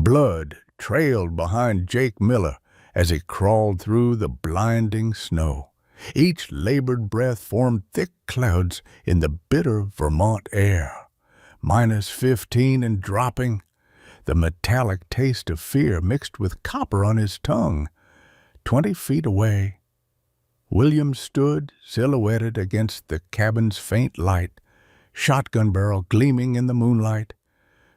Blood trailed behind Jake Miller as he crawled through the blinding snow. Each labored breath formed thick clouds in the bitter Vermont air. -15 and dropping, the metallic taste of fear mixed with copper on his tongue. 20 feet away, William stood silhouetted against the cabin's faint light, shotgun barrel gleaming in the moonlight.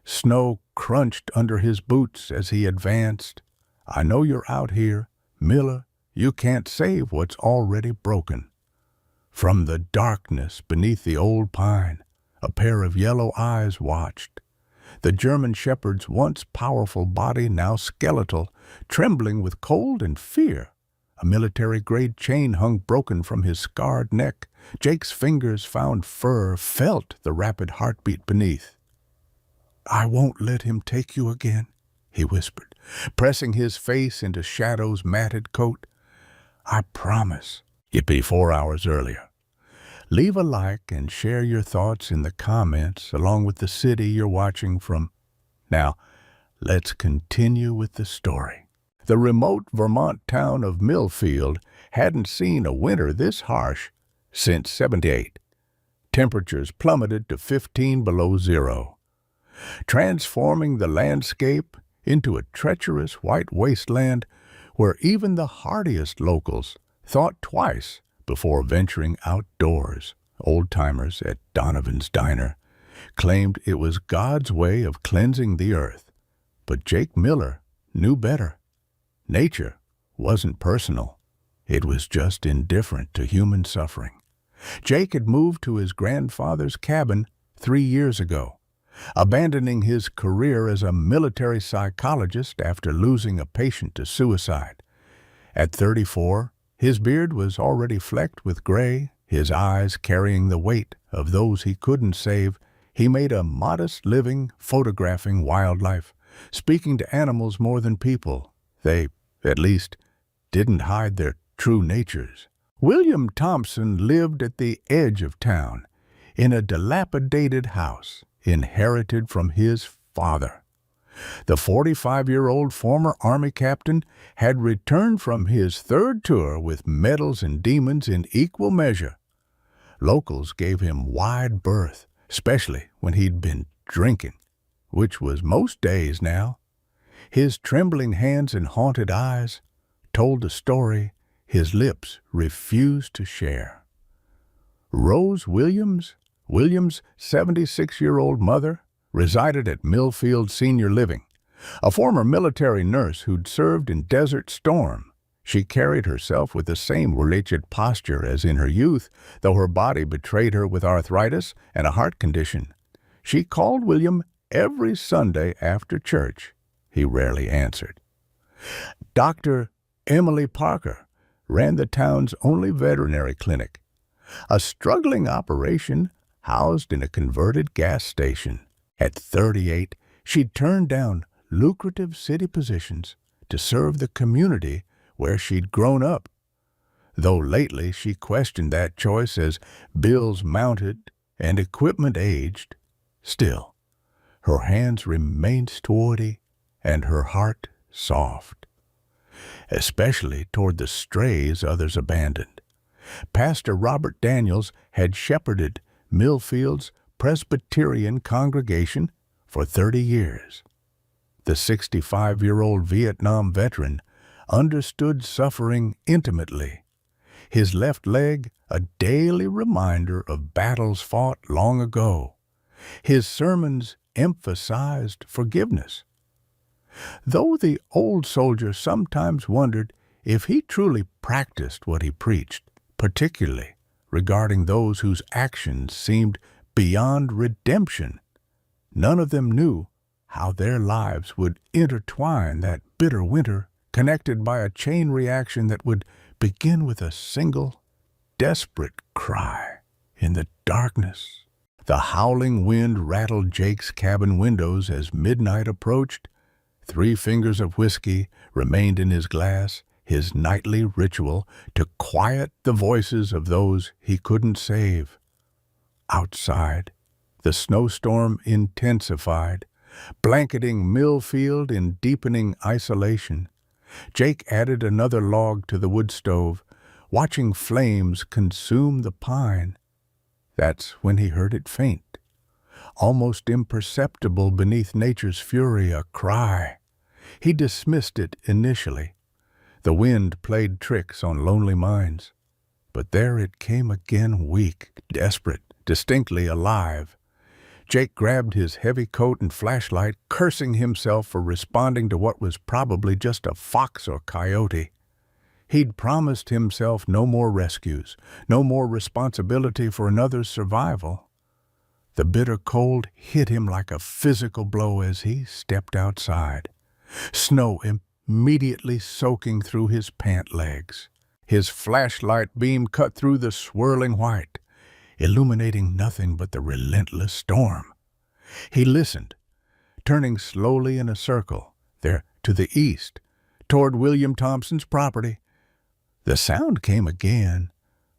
Snow crunched under his boots as he advanced. "I know you're out here, Miller. You can't save what's already broken." From the darkness beneath the old pine, a pair of yellow eyes watched. The German shepherd's once powerful body now skeletal, trembling with cold and fear. A military-grade chain hung broken from his scarred neck. Jake's fingers found fur, felt the rapid heartbeat beneath. "I won't let him take you again," he whispered, pressing his face into Shadow's matted coat. "I promise." It'd be 4 hours earlier. Leave a like and share your thoughts in the comments along with the city you're watching from. Now, let's continue with the story. The remote Vermont town of Millfield hadn't seen a winter this harsh since '78. Temperatures plummeted to 15 below zero, transforming the landscape into a treacherous white wasteland where even the hardiest locals thought twice before venturing outdoors. Old-timers at Donovan's Diner claimed it was God's way of cleansing the earth. But Jake Miller knew better. Nature wasn't personal. It was just indifferent to human suffering. Jake had moved to his grandfather's cabin 3 years ago, abandoning his career as a military psychologist after losing a patient to suicide. At 34, his beard was already flecked with gray, his eyes carrying the weight of those he couldn't save. He made a modest living photographing wildlife, speaking to animals more than people. They, at least, didn't hide their true natures. William Thompson lived at the edge of town, in a dilapidated house inherited from his father. The 45-year-old former Army captain had returned from his third tour with medals and demons in equal measure. Locals gave him wide berth, especially when he'd been drinking, which was most days now. His trembling hands and haunted eyes told a story his lips refused to share. Rose Williams, Williams' 76-year-old mother, resided at Millfield Senior Living. A former military nurse who'd served in Desert Storm, she carried herself with the same wretched posture as in her youth, though her body betrayed her with arthritis and a heart condition. She called William every Sunday after church. He rarely answered. Dr. Emily Parker ran the town's only veterinary clinic, a struggling operation housed in a converted gas station. At 38, she'd turned down lucrative city positions to serve the community where she'd grown up. Though lately she questioned that choice as bills mounted and equipment aged, still, her hands remained stewardly and her heart soft, especially toward the strays others abandoned. Pastor Robert Daniels had shepherded Millfield's Presbyterian congregation for 30 years. The 65-year-old Vietnam veteran understood suffering intimately. His left leg a daily reminder of battles fought long ago. His sermons emphasized forgiveness. Though the old soldier sometimes wondered if he truly practiced what he preached, particularly regarding those whose actions seemed beyond redemption, none of them knew how their lives would intertwine that bitter winter, connected by a chain reaction that would begin with a single, desperate cry in the darkness. The howling wind rattled Jake's cabin windows as midnight approached. 3 fingers of whiskey remained in his glass, his nightly ritual to quiet the voices of those he couldn't save. Outside, the snowstorm intensified, Blanketing Millfield in deepening isolation, Jake added another log to the wood stove, watching flames consume the pine. That's when he heard it faint, almost imperceptible beneath nature's fury, a cry. He dismissed it initially. The wind played tricks on lonely minds. But there it came again, weak, desperate, distinctly alive. Jake grabbed his heavy coat and flashlight, cursing himself for responding to what was probably just a fox or coyote. He'd promised himself no more rescues, no more responsibility for another's survival. The bitter cold hit him like a physical blow as he stepped outside, snow immediately soaking through his pant legs. His flashlight beam cut through the swirling white, illuminating nothing but the relentless storm. He listened, turning slowly in a circle, there to the east, toward William Thompson's property. The sound came again,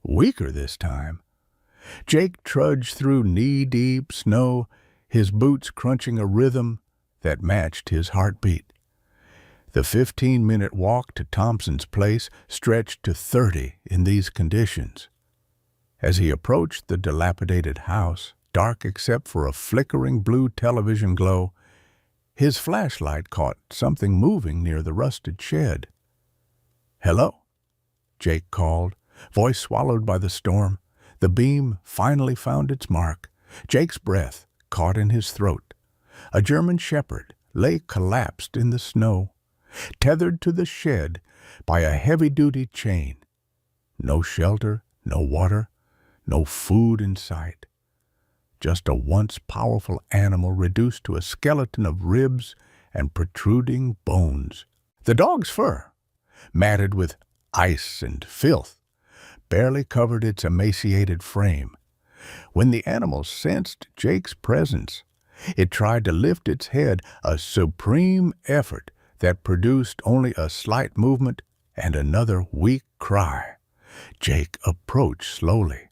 weaker this time. Jake trudged through knee-deep snow, his boots crunching a rhythm that matched his heartbeat. The 15-minute walk to Thompson's place stretched to 30 in these conditions. As he approached the dilapidated house, dark except for a flickering blue television glow, his flashlight caught something moving near the rusted shed. "Hello," Jake called, voice swallowed by the storm. The beam finally found its mark. Jake's breath caught in his throat. A German shepherd lay collapsed in the snow, tethered to the shed by a heavy-duty chain. No shelter, no water, no food in sight. Just a once powerful animal reduced to a skeleton of ribs and protruding bones. The dog's fur, matted with ice and filth, barely covered its emaciated frame. When the animal sensed Jake's presence, it tried to lift its head, a supreme effort that produced only a slight movement and another weak cry. Jake approached slowly,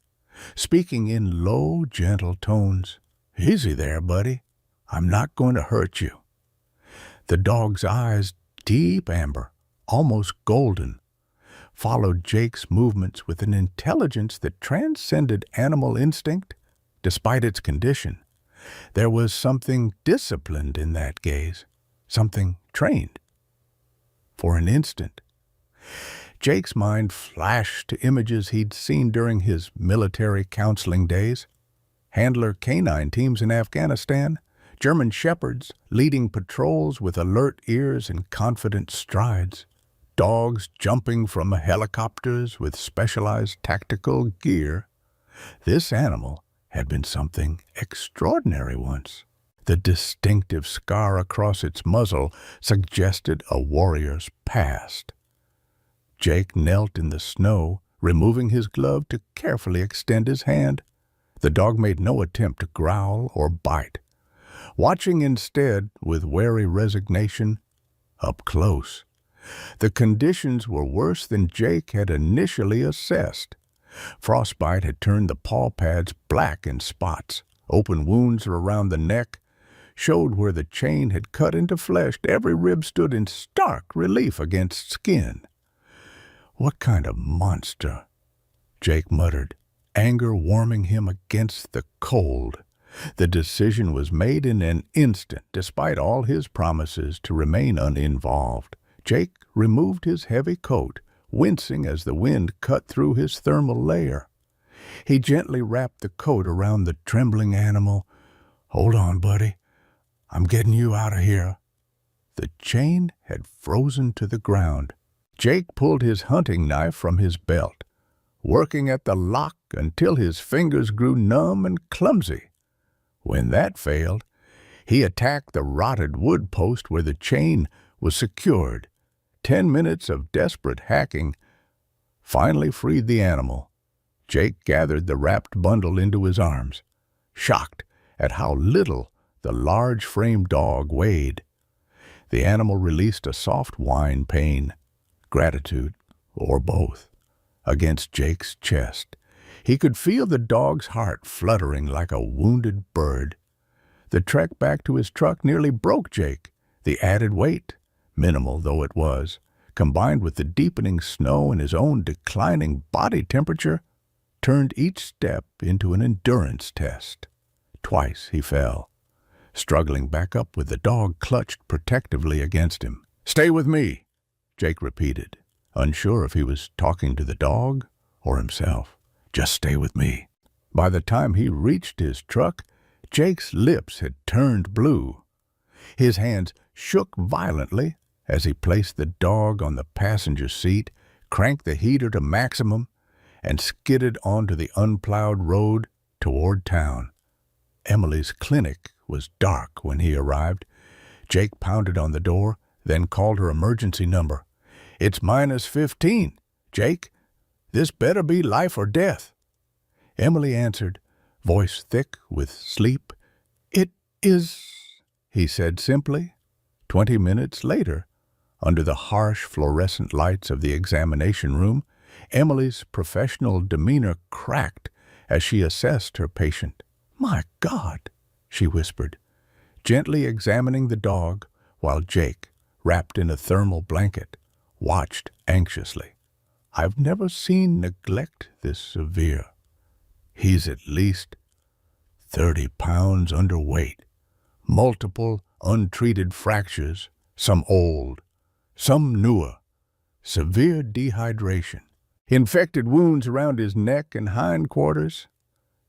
speaking in low, gentle tones. "Easy there, buddy. I'm not going to hurt you." The dog's eyes, deep amber, almost golden, followed Jake's movements with an intelligence that transcended animal instinct, despite its condition. There was something disciplined in that gaze, something trained. For an instant, Jake's mind flashed to images he'd seen during his military counseling days. Handler canine teams in Afghanistan, German shepherds leading patrols with alert ears and confident strides, dogs jumping from helicopters with specialized tactical gear. This animal had been something extraordinary once. The distinctive scar across its muzzle suggested a warrior's past. Jake knelt in the snow, removing his glove to carefully extend his hand. The dog made no attempt to growl or bite, watching instead with wary resignation up close. The conditions were worse than Jake had initially assessed. Frostbite had turned the paw pads black in spots. Open wounds around the neck showed where the chain had cut into flesh. Every rib stood in stark relief against skin. "What kind of monster?" Jake muttered, anger warming him against the cold. The decision was made in an instant, despite all his promises to remain uninvolved. Jake removed his heavy coat, wincing as the wind cut through his thermal layer. He gently wrapped the coat around the trembling animal. "Hold on, buddy. I'm getting you out of here." The chain had frozen to the ground. Jake pulled his hunting knife from his belt, working at the lock until his fingers grew numb and clumsy. When that failed, he attacked the rotted wood post where the chain was secured. 10 minutes of desperate hacking finally freed the animal. Jake gathered the wrapped bundle into his arms, shocked at how little the large-framed dog weighed. The animal released a soft whine pain, gratitude, or both, against Jake's chest. He could feel the dog's heart fluttering like a wounded bird. The trek back to his truck nearly broke Jake. The added weight, minimal though it was, combined with the deepening snow and his own declining body temperature, turned each step into an endurance test. Twice he fell, struggling back up with the dog clutched protectively against him. "Stay with me," Jake repeated, unsure if he was talking to the dog or himself. "Just stay with me." By the time he reached his truck, Jake's lips had turned blue. His hands shook violently as he placed the dog on the passenger seat, cranked the heater to maximum, and skidded onto the unplowed road toward town. Emily's clinic was dark when he arrived. Jake pounded on the door, then called her emergency number. "It's -15, Jake. This better be life or death." Emily answered, voice thick with sleep. "It is," he said simply. 20 minutes later, under the harsh fluorescent lights of the examination room, Emily's professional demeanor cracked as she assessed her patient. "My God," she whispered, gently examining the dog while Jake, wrapped in a thermal blanket, watched anxiously. "I've never seen neglect this severe. He's at least 30 pounds underweight, multiple untreated fractures, some old, some newer, severe dehydration, infected wounds around his neck and hindquarters."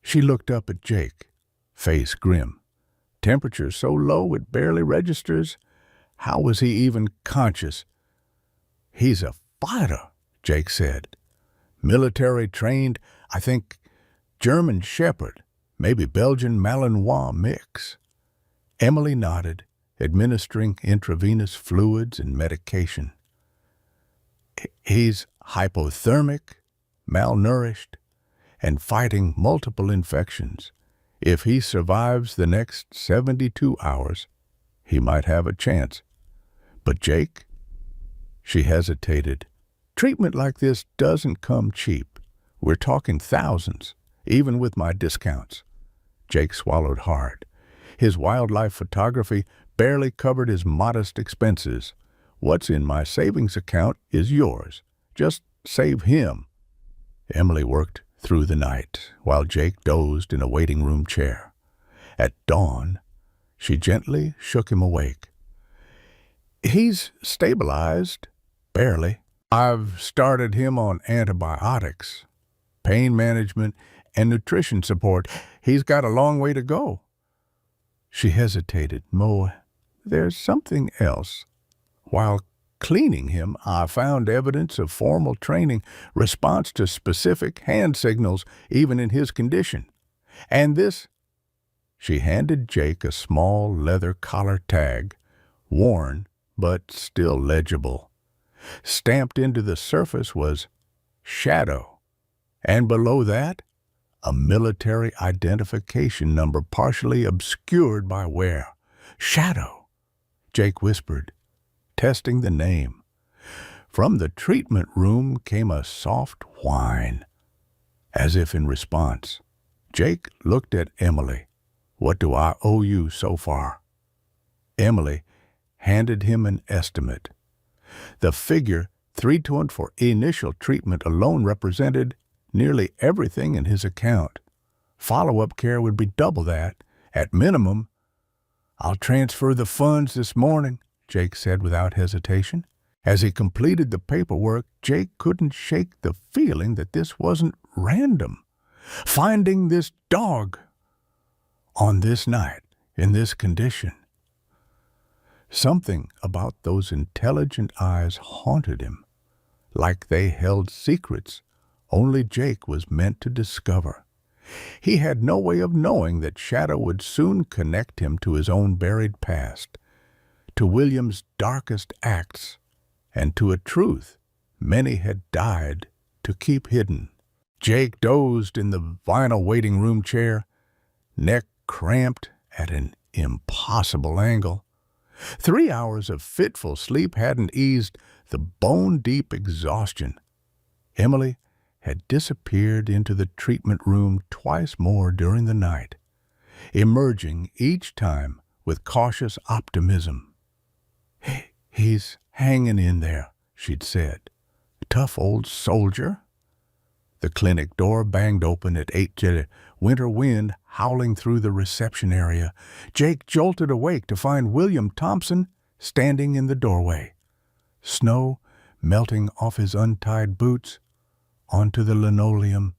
She looked up at Jake, face grim. Temperature so low it barely registers. How was he even conscious? "He's a fighter," Jake said. "Military trained, I think German Shepherd, maybe Belgian Malinois mix." Emily nodded, administering intravenous fluids and medication. "He's hypothermic, malnourished, and fighting multiple infections. If he survives the next 72 hours, he might have a chance. But Jake?" She hesitated. "Treatment like this doesn't come cheap. We're talking thousands, even with my discounts." Jake swallowed hard. His wildlife photography barely covered his modest expenses. "What's in my savings account is yours. Just save him." Emily worked through the night while Jake dozed in a waiting room chair. At dawn, she gently shook him awake. "He's stabilized, barely. I've started him on antibiotics, pain management, and nutrition support. He's got a long way to go." She hesitated. "Mo, there's something else. While cleaning him, I found evidence of formal training, response to specific hand signals, even in his condition. And this—" She handed Jake a small leather collar tag, worn but still legible. Stamped into the surface was Shadow, and below that, a military identification number partially obscured by wear. "Shadow," Jake whispered, testing the name. From the treatment room came a soft whine. As if in response, Jake looked at Emily. "What do I owe you so far?" Emily handed him an estimate. The figure 320 for initial treatment alone represented nearly everything in his account. Follow-up care would be double that, at minimum. "I'll transfer the funds this morning," Jake said without hesitation. As he completed the paperwork, Jake couldn't shake the feeling that this wasn't random. Finding this dog on this night, in this condition. Something about those intelligent eyes haunted him, like they held secrets only Jake was meant to discover. He had no way of knowing that Shadow would soon connect him to his own buried past, to William's darkest acts, and to a truth many had died to keep hidden. Jake dozed in the vinyl waiting room chair, neck cramped at an impossible angle. 3 hours of fitful sleep hadn't eased the bone-deep exhaustion. Emily had disappeared into the treatment room twice more during the night. emerging each time with cautious optimism. "He's hanging in there," she'd said. "Tough old soldier." The clinic door banged open at 8, winter wind howling through the reception area. Jake jolted awake to find William Thompson standing in the doorway. Snow melting off his untied boots onto the linoleum.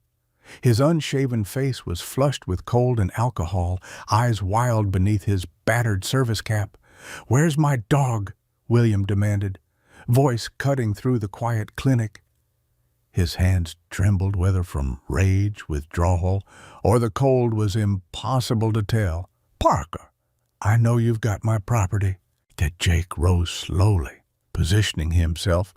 His unshaven face was flushed with cold and alcohol, eyes wild beneath his battered service cap. "Where's my dog?" William demanded, voice cutting through the quiet clinic. His hands trembled, whether from rage, withdrawal, or the cold was impossible to tell. "Parker, I know you've got my property." That Jake rose slowly, positioning himself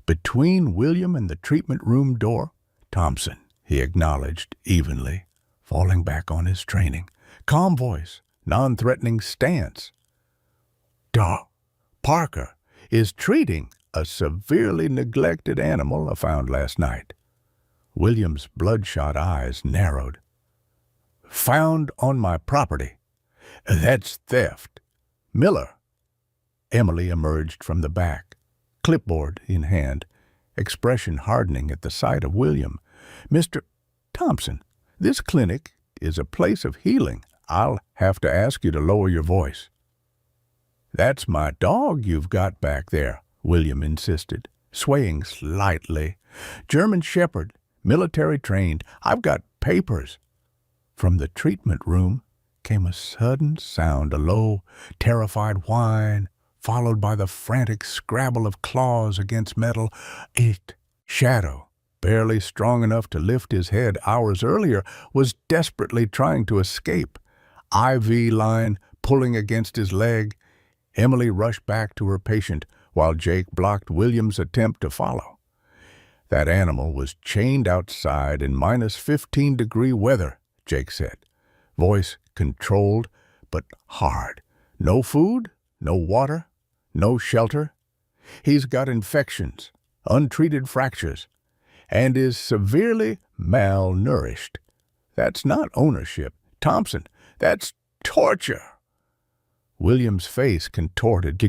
between William and the treatment room door. "Thompson," he acknowledged evenly, falling back on his training. Calm voice, non-threatening stance. "Parker is treating a severely neglected animal I found last night." William's bloodshot eyes narrowed. "Found on my property? That's theft." "Miller." Emily emerged from the back, clipboard in hand, expression hardening at the sight of William. "Mr. Thompson, this clinic is a place of healing. I'll have to ask you to lower your voice." "That's my dog you've got back there," William insisted, swaying slightly. "German Shepherd, military trained. I've got papers." From the treatment room came a sudden sound, a low, terrified whine, followed by the frantic scrabble of claws against metal. Shadow, barely strong enough to lift his head hours earlier, was desperately trying to escape. IV line pulling against his leg. Emily rushed back to her patient, while Jake blocked William's attempt to follow. "That animal was chained outside in -15-degree weather," Jake said, voice controlled but hard. "No food, no water, no shelter. He's got infections, untreated fractures, and is severely malnourished. That's not ownership, Thompson. That's torture." William's face contorted.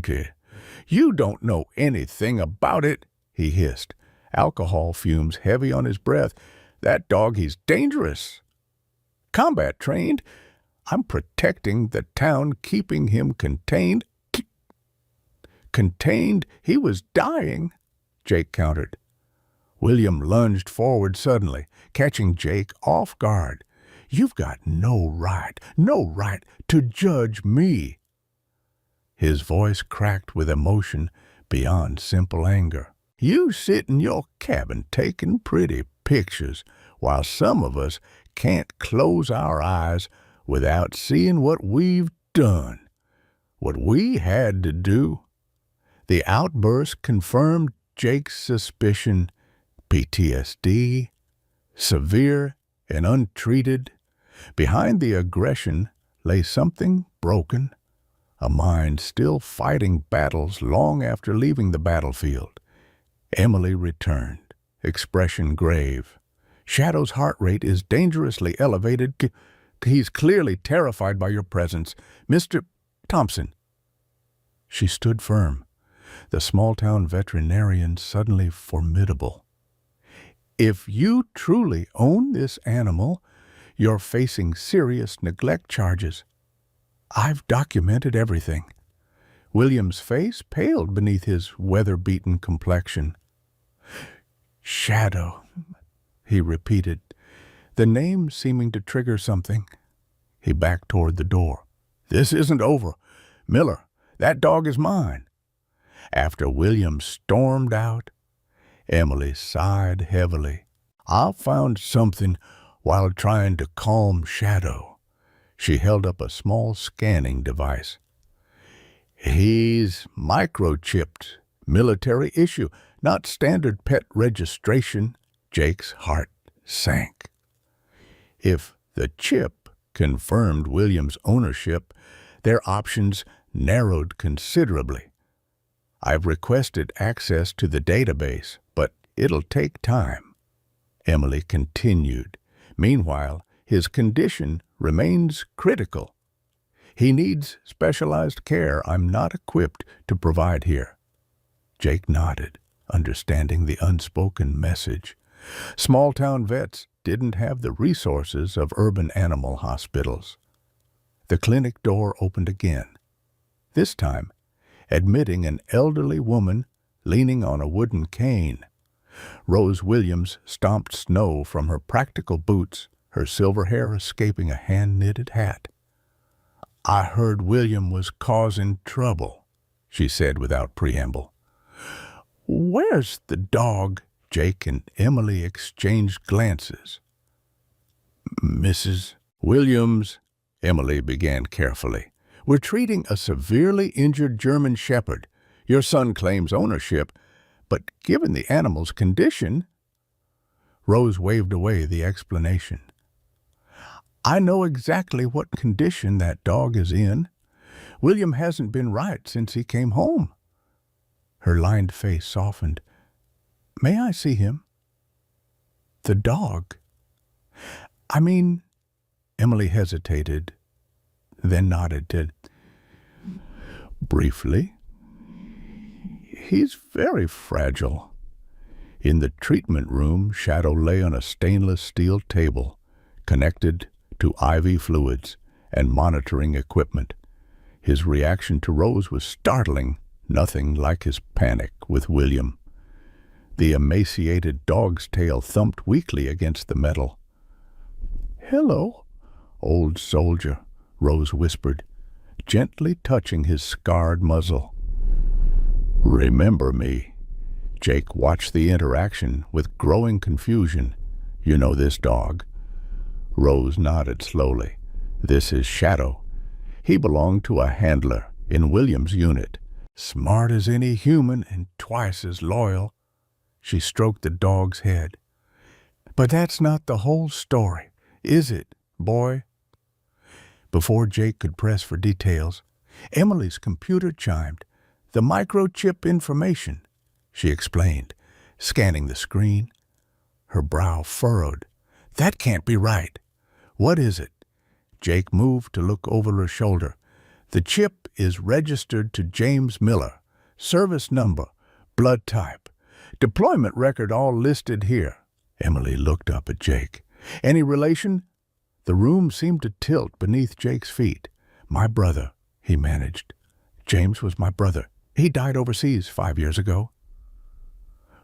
"You don't know anything about it," he hissed, alcohol fumes heavy on his breath. "That dog, he's dangerous. Combat trained. I'm protecting the town, keeping him contained." "Contained? He was dying," Jake countered. William lunged forward suddenly, catching Jake off guard. "You've got no right to judge me." His voice cracked with emotion beyond simple anger. "You sit in your cabin taking pretty pictures, while some of us can't close our eyes without seeing what we've done, what we had to do." The outburst confirmed Jake's suspicion. PTSD, severe and untreated. Behind the aggression lay something broken, a mind still fighting battles long after leaving the battlefield. Emily returned, expression grave. "Shadow's heart rate is dangerously elevated. He's clearly terrified by your presence. Mr. Thompson." She stood firm, the small-town veterinarian suddenly formidable. "If you truly own this animal, you're facing serious neglect charges. I've documented everything." William's face paled beneath his weather-beaten complexion. "Shadow," he repeated, the name seeming to trigger something. He backed toward the door. "This isn't over. Miller, that dog is mine." After William stormed out, Emily sighed heavily. "I found something while trying to calm Shadow." She held up a small scanning device. "He's microchipped, military issue, not standard pet registration." Jake's heart sank. If the chip confirmed William's ownership, their options narrowed considerably. "I've requested access to the database, but it'll take time," Emily continued. Meanwhile, his condition remains critical. He needs specialized care I'm not equipped to provide here." Jake nodded, understanding the unspoken message. Small-town vets didn't have the resources of urban animal hospitals. The clinic door opened again, this time admitting an elderly woman leaning on a wooden cane. Rose Williams stomped snow from her practical boots, her silver hair escaping a hand-knitted hat. "I heard William was causing trouble," she said without preamble. "Where's the dog?" Jake and Emily exchanged glances. "Mrs. Williams," Emily began carefully, "we're treating a severely injured German shepherd. Your son claims ownership, but given the animal's condition—" Rose waved away the explanation. "I know exactly what condition that dog is in. William hasn't been right since he came home." Her lined face softened. "May I see him?" "The dog? I mean—" Emily hesitated, then nodded. "Briefly. He's very fragile." In the treatment room, Shadow lay on a stainless steel table, connected to IV fluids and monitoring equipment. His reaction to Rose was startling, nothing like his panic with William. The emaciated dog's tail thumped weakly against the metal. "Hello, old soldier," Rose whispered, gently touching his scarred muzzle. "Remember me?" Jake watched the interaction with growing confusion. "You know this dog?" Rose nodded slowly. "This is Shadow. He belonged to a handler in William's unit. Smart as any human and twice as loyal." She stroked the dog's head. "But that's not the whole story, is it, boy?" Before Jake could press for details, Emily's computer chimed. "The microchip information," she explained, scanning the screen. Her brow furrowed. "That can't be right. What is it?" Jake moved to look over her shoulder. "The chip is registered to James Miller. Service number, blood type. Deployment record all listed here." Emily looked up at Jake. "Any relation?" The room seemed to tilt beneath Jake's feet. "My brother," he managed. "James was my brother. He died overseas 5 years ago."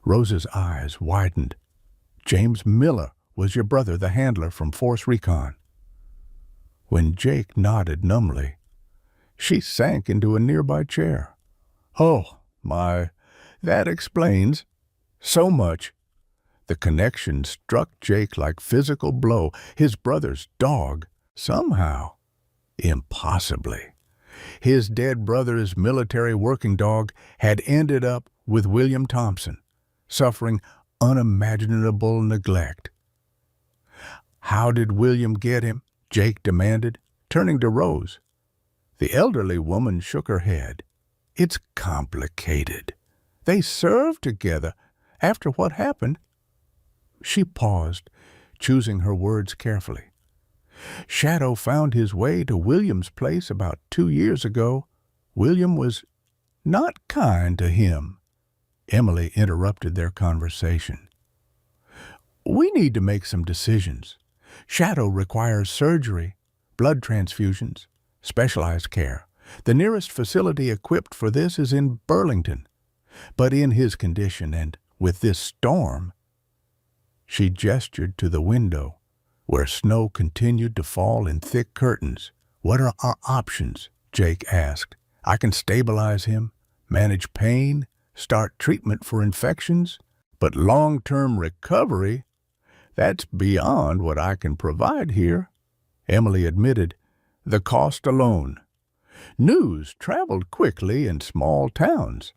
Rose's eyes widened. "James Miller was your brother, the handler from Force Recon." When Jake nodded numbly, she sank into a nearby chair. "Oh, that explains so much." The connection struck Jake like physical blow. His brother's dog, somehow, impossibly. His dead brother's military working dog had ended up with William Thompson, suffering unimaginable neglect. "How did William get him?" Jake demanded, turning to Rose. The elderly woman shook her head. "It's complicated. They served together. After what happened—" She paused, choosing her words carefully. "Shadow found his way to William's place about 2 years ago. William was not kind to him." Emily interrupted their conversation. "We need to make some decisions. Shadow requires surgery, blood transfusions, specialized care. The nearest facility equipped for this is in Burlington. But in his condition and with this storm—" She gestured to the window, where snow continued to fall in thick curtains. "What are our options?" Jake asked. "I can stabilize him, manage pain, start treatment for infections, but long-term recovery, that's beyond what I can provide here." Emily admitted, "The cost alone." News traveled quickly in small towns.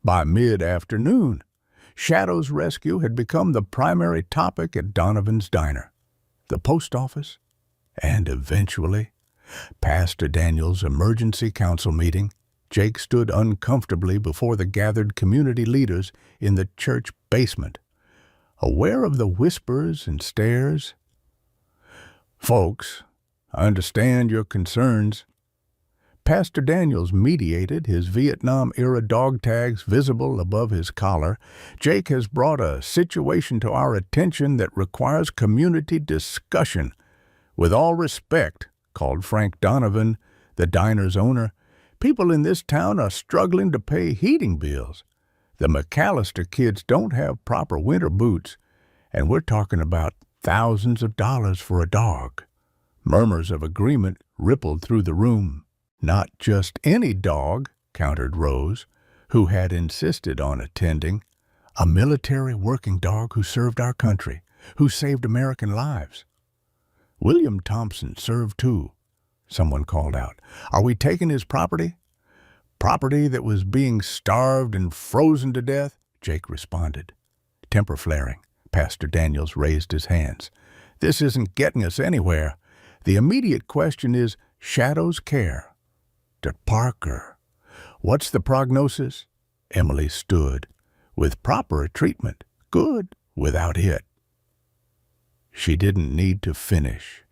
By mid-afternoon, Shadow's rescue had become the primary topic at Donovan's Diner, the post office, and eventually, Pastor Daniel's emergency council meeting. Jake stood uncomfortably before the gathered community leaders in the church basement, aware of the whispers and stares. "Folks," I understand your concerns. Pastor Daniels mediated, his Vietnam-era dog tags visible above his collar. Jake has brought a situation to our attention that requires community discussion. With all respect, called Frank Donovan, the diner's owner, people in this town are struggling to pay heating bills. The McAllister kids don't have proper winter boots, and we're talking about thousands of dollars for a dog. Murmurs of agreement rippled through the room. Not just any dog, countered Rose, who had insisted on attending. A military working dog who served our country, who saved American lives. William Thompson served too, someone called out. Are we taking his property? Property that was being starved and frozen to death? Jake responded. Temper flaring, Pastor Daniels raised his hands. This isn't getting us anywhere. The immediate question is Shadow's care. To Parker. What's the prognosis? Emily stood. With proper treatment. Good without it. She didn't need to finish.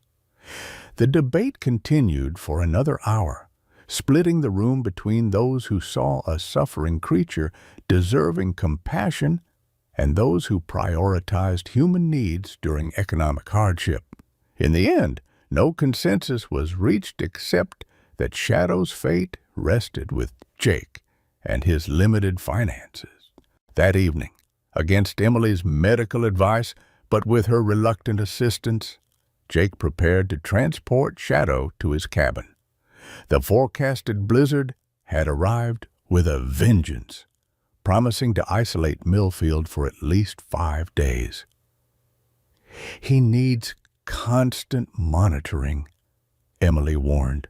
The debate continued for another hour, splitting the room between those who saw a suffering creature deserving compassion and those who prioritized human needs during economic hardship. In the end, no consensus was reached except that Shadow's fate rested with Jake and his limited finances. That evening, against Emily's medical advice, but with her reluctant assistance, Jake prepared to transport Shadow to his cabin. The forecasted blizzard had arrived with a vengeance, promising to isolate Millfield for at least 5 days. He needs constant monitoring, Emily warned,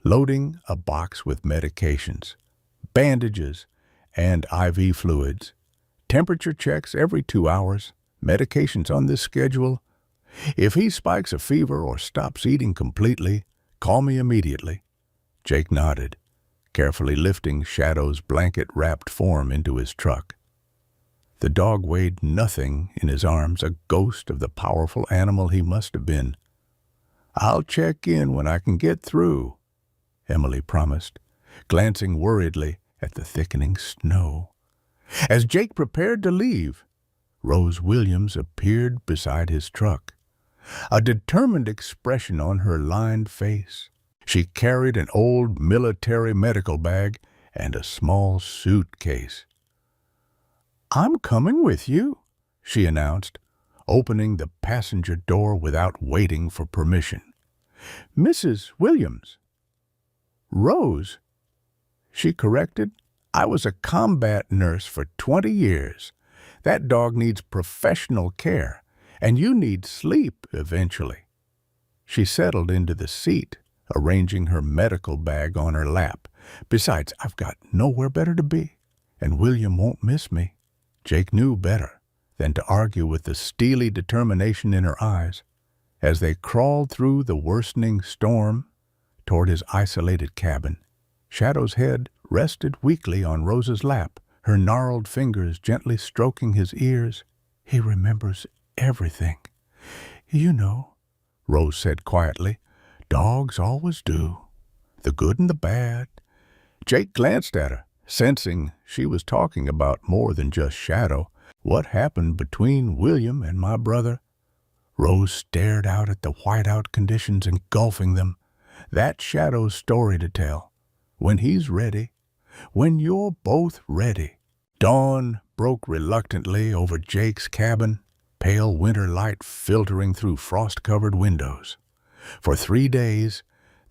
loading a box with medications, bandages, and IV fluids, temperature checks every 2 hours, medications on this schedule. If he spikes a fever or stops eating completely, call me immediately. Jake nodded, carefully lifting Shadow's blanket-wrapped form into his truck. The dog weighed nothing in his arms, a ghost of the powerful animal he must have been. I'll check in when I can get through, Emily promised, glancing worriedly at the thickening snow. As Jake prepared to leave, Rose Williams appeared beside his truck, a determined expression on her lined face. She carried an old military medical bag and a small suitcase. I'm coming with you, she announced, opening the passenger door without waiting for permission. Mrs. Williams. Rose, she corrected. I was a combat nurse for 20 years. That dog needs professional care, and you need sleep eventually. She settled into the seat, arranging her medical bag on her lap. Besides, I've got nowhere better to be, and William won't miss me. Jake knew better than to argue with the steely determination in her eyes. As they crawled through the worsening storm toward his isolated cabin, Shadow's head rested weakly on Rose's lap, her gnarled fingers gently stroking his ears. He remembers everything. You know, Rose said quietly, dogs always do, the good and the bad. Jake glanced at her, sensing she was talking about more than just Shadow. What happened between William and my brother? Rose stared out at the whiteout conditions engulfing them. That's Shadow's story to tell. When he's ready, when you're both ready. Dawn broke reluctantly over Jake's cabin, pale winter light filtering through frost-covered windows. For 3 days,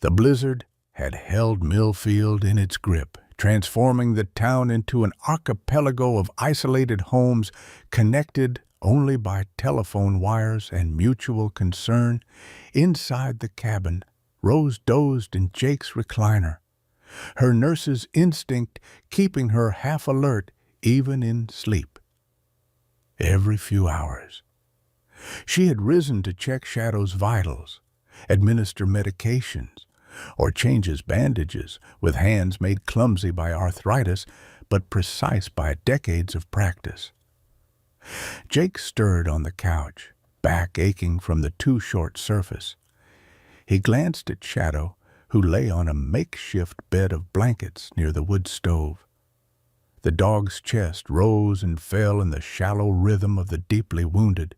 the blizzard had held Millfield in its grip, transforming the town into an archipelago of isolated homes connected only by telephone wires and mutual concern. Inside the cabin, Rose dozed in Jake's recliner, her nurse's instinct keeping her half alert even in sleep. Every few hours, she had risen to check Shadow's vitals, administer medications, or change his bandages with hands made clumsy by arthritis but precise by decades of practice. Jake stirred on the couch, back aching from the too short surface. He glanced at Shadow, who lay on a makeshift bed of blankets near the wood stove. The dog's chest rose and fell in the shallow rhythm of the deeply wounded.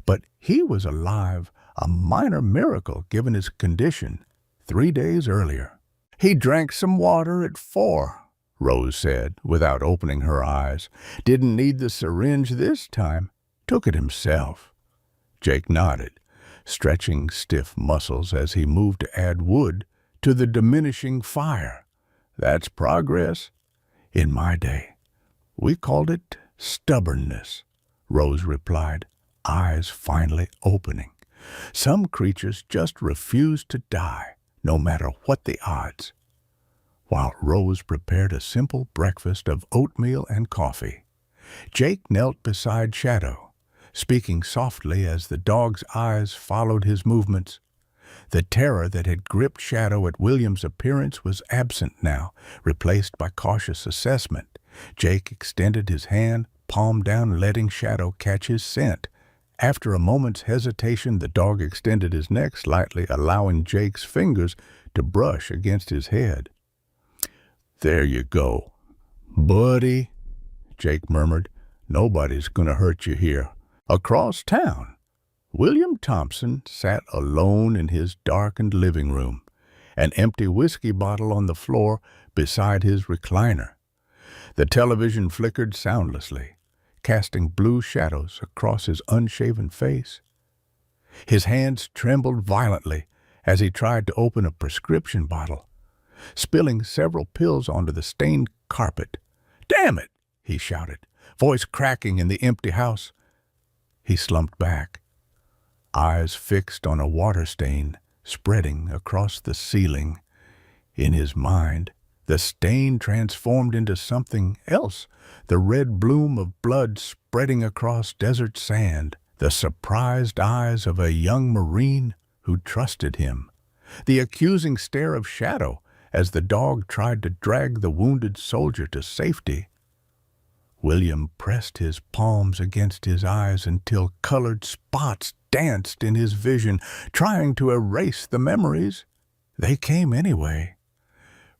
But he was alive, a minor miracle given his condition, 3 days earlier. "He drank some water at 4, Rose said, without opening her eyes. "Didn't need the syringe this time. Took it himself." Jake nodded, stretching stiff muscles as he moved to add wood to the diminishing fire. "That's progress. In my day, we called it stubbornness," Rose replied, eyes finally opening. "Some creatures just refuse to die, no matter what the odds." While Rose prepared a simple breakfast of oatmeal and coffee, Jake knelt beside Shadow, speaking softly as the dog's eyes followed his movements. The terror that had gripped Shadow at William's appearance was absent now, replaced by cautious assessment. Jake extended his hand, palm down, letting Shadow catch his scent. After a moment's hesitation, the dog extended his neck slightly, allowing Jake's fingers to brush against his head. "There you go, buddy," Jake murmured. "Nobody's gonna hurt you here." Across town, William Thompson sat alone in his darkened living room, an empty whiskey bottle on the floor beside his recliner. The television flickered soundlessly, casting blue shadows across his unshaven face. His hands trembled violently as he tried to open a prescription bottle, spilling several pills onto the stained carpet. "Damn it!" he shouted, voice cracking in the empty house. He slumped back, eyes fixed on a water stain spreading across the ceiling. In his mind, the stain transformed into something else, the red bloom of blood spreading across desert sand, the surprised eyes of a young Marine who trusted him, the accusing stare of Shadow as the dog tried to drag the wounded soldier to safety. William pressed his palms against his eyes until colored spots danced in his vision, trying to erase the memories. They came anyway,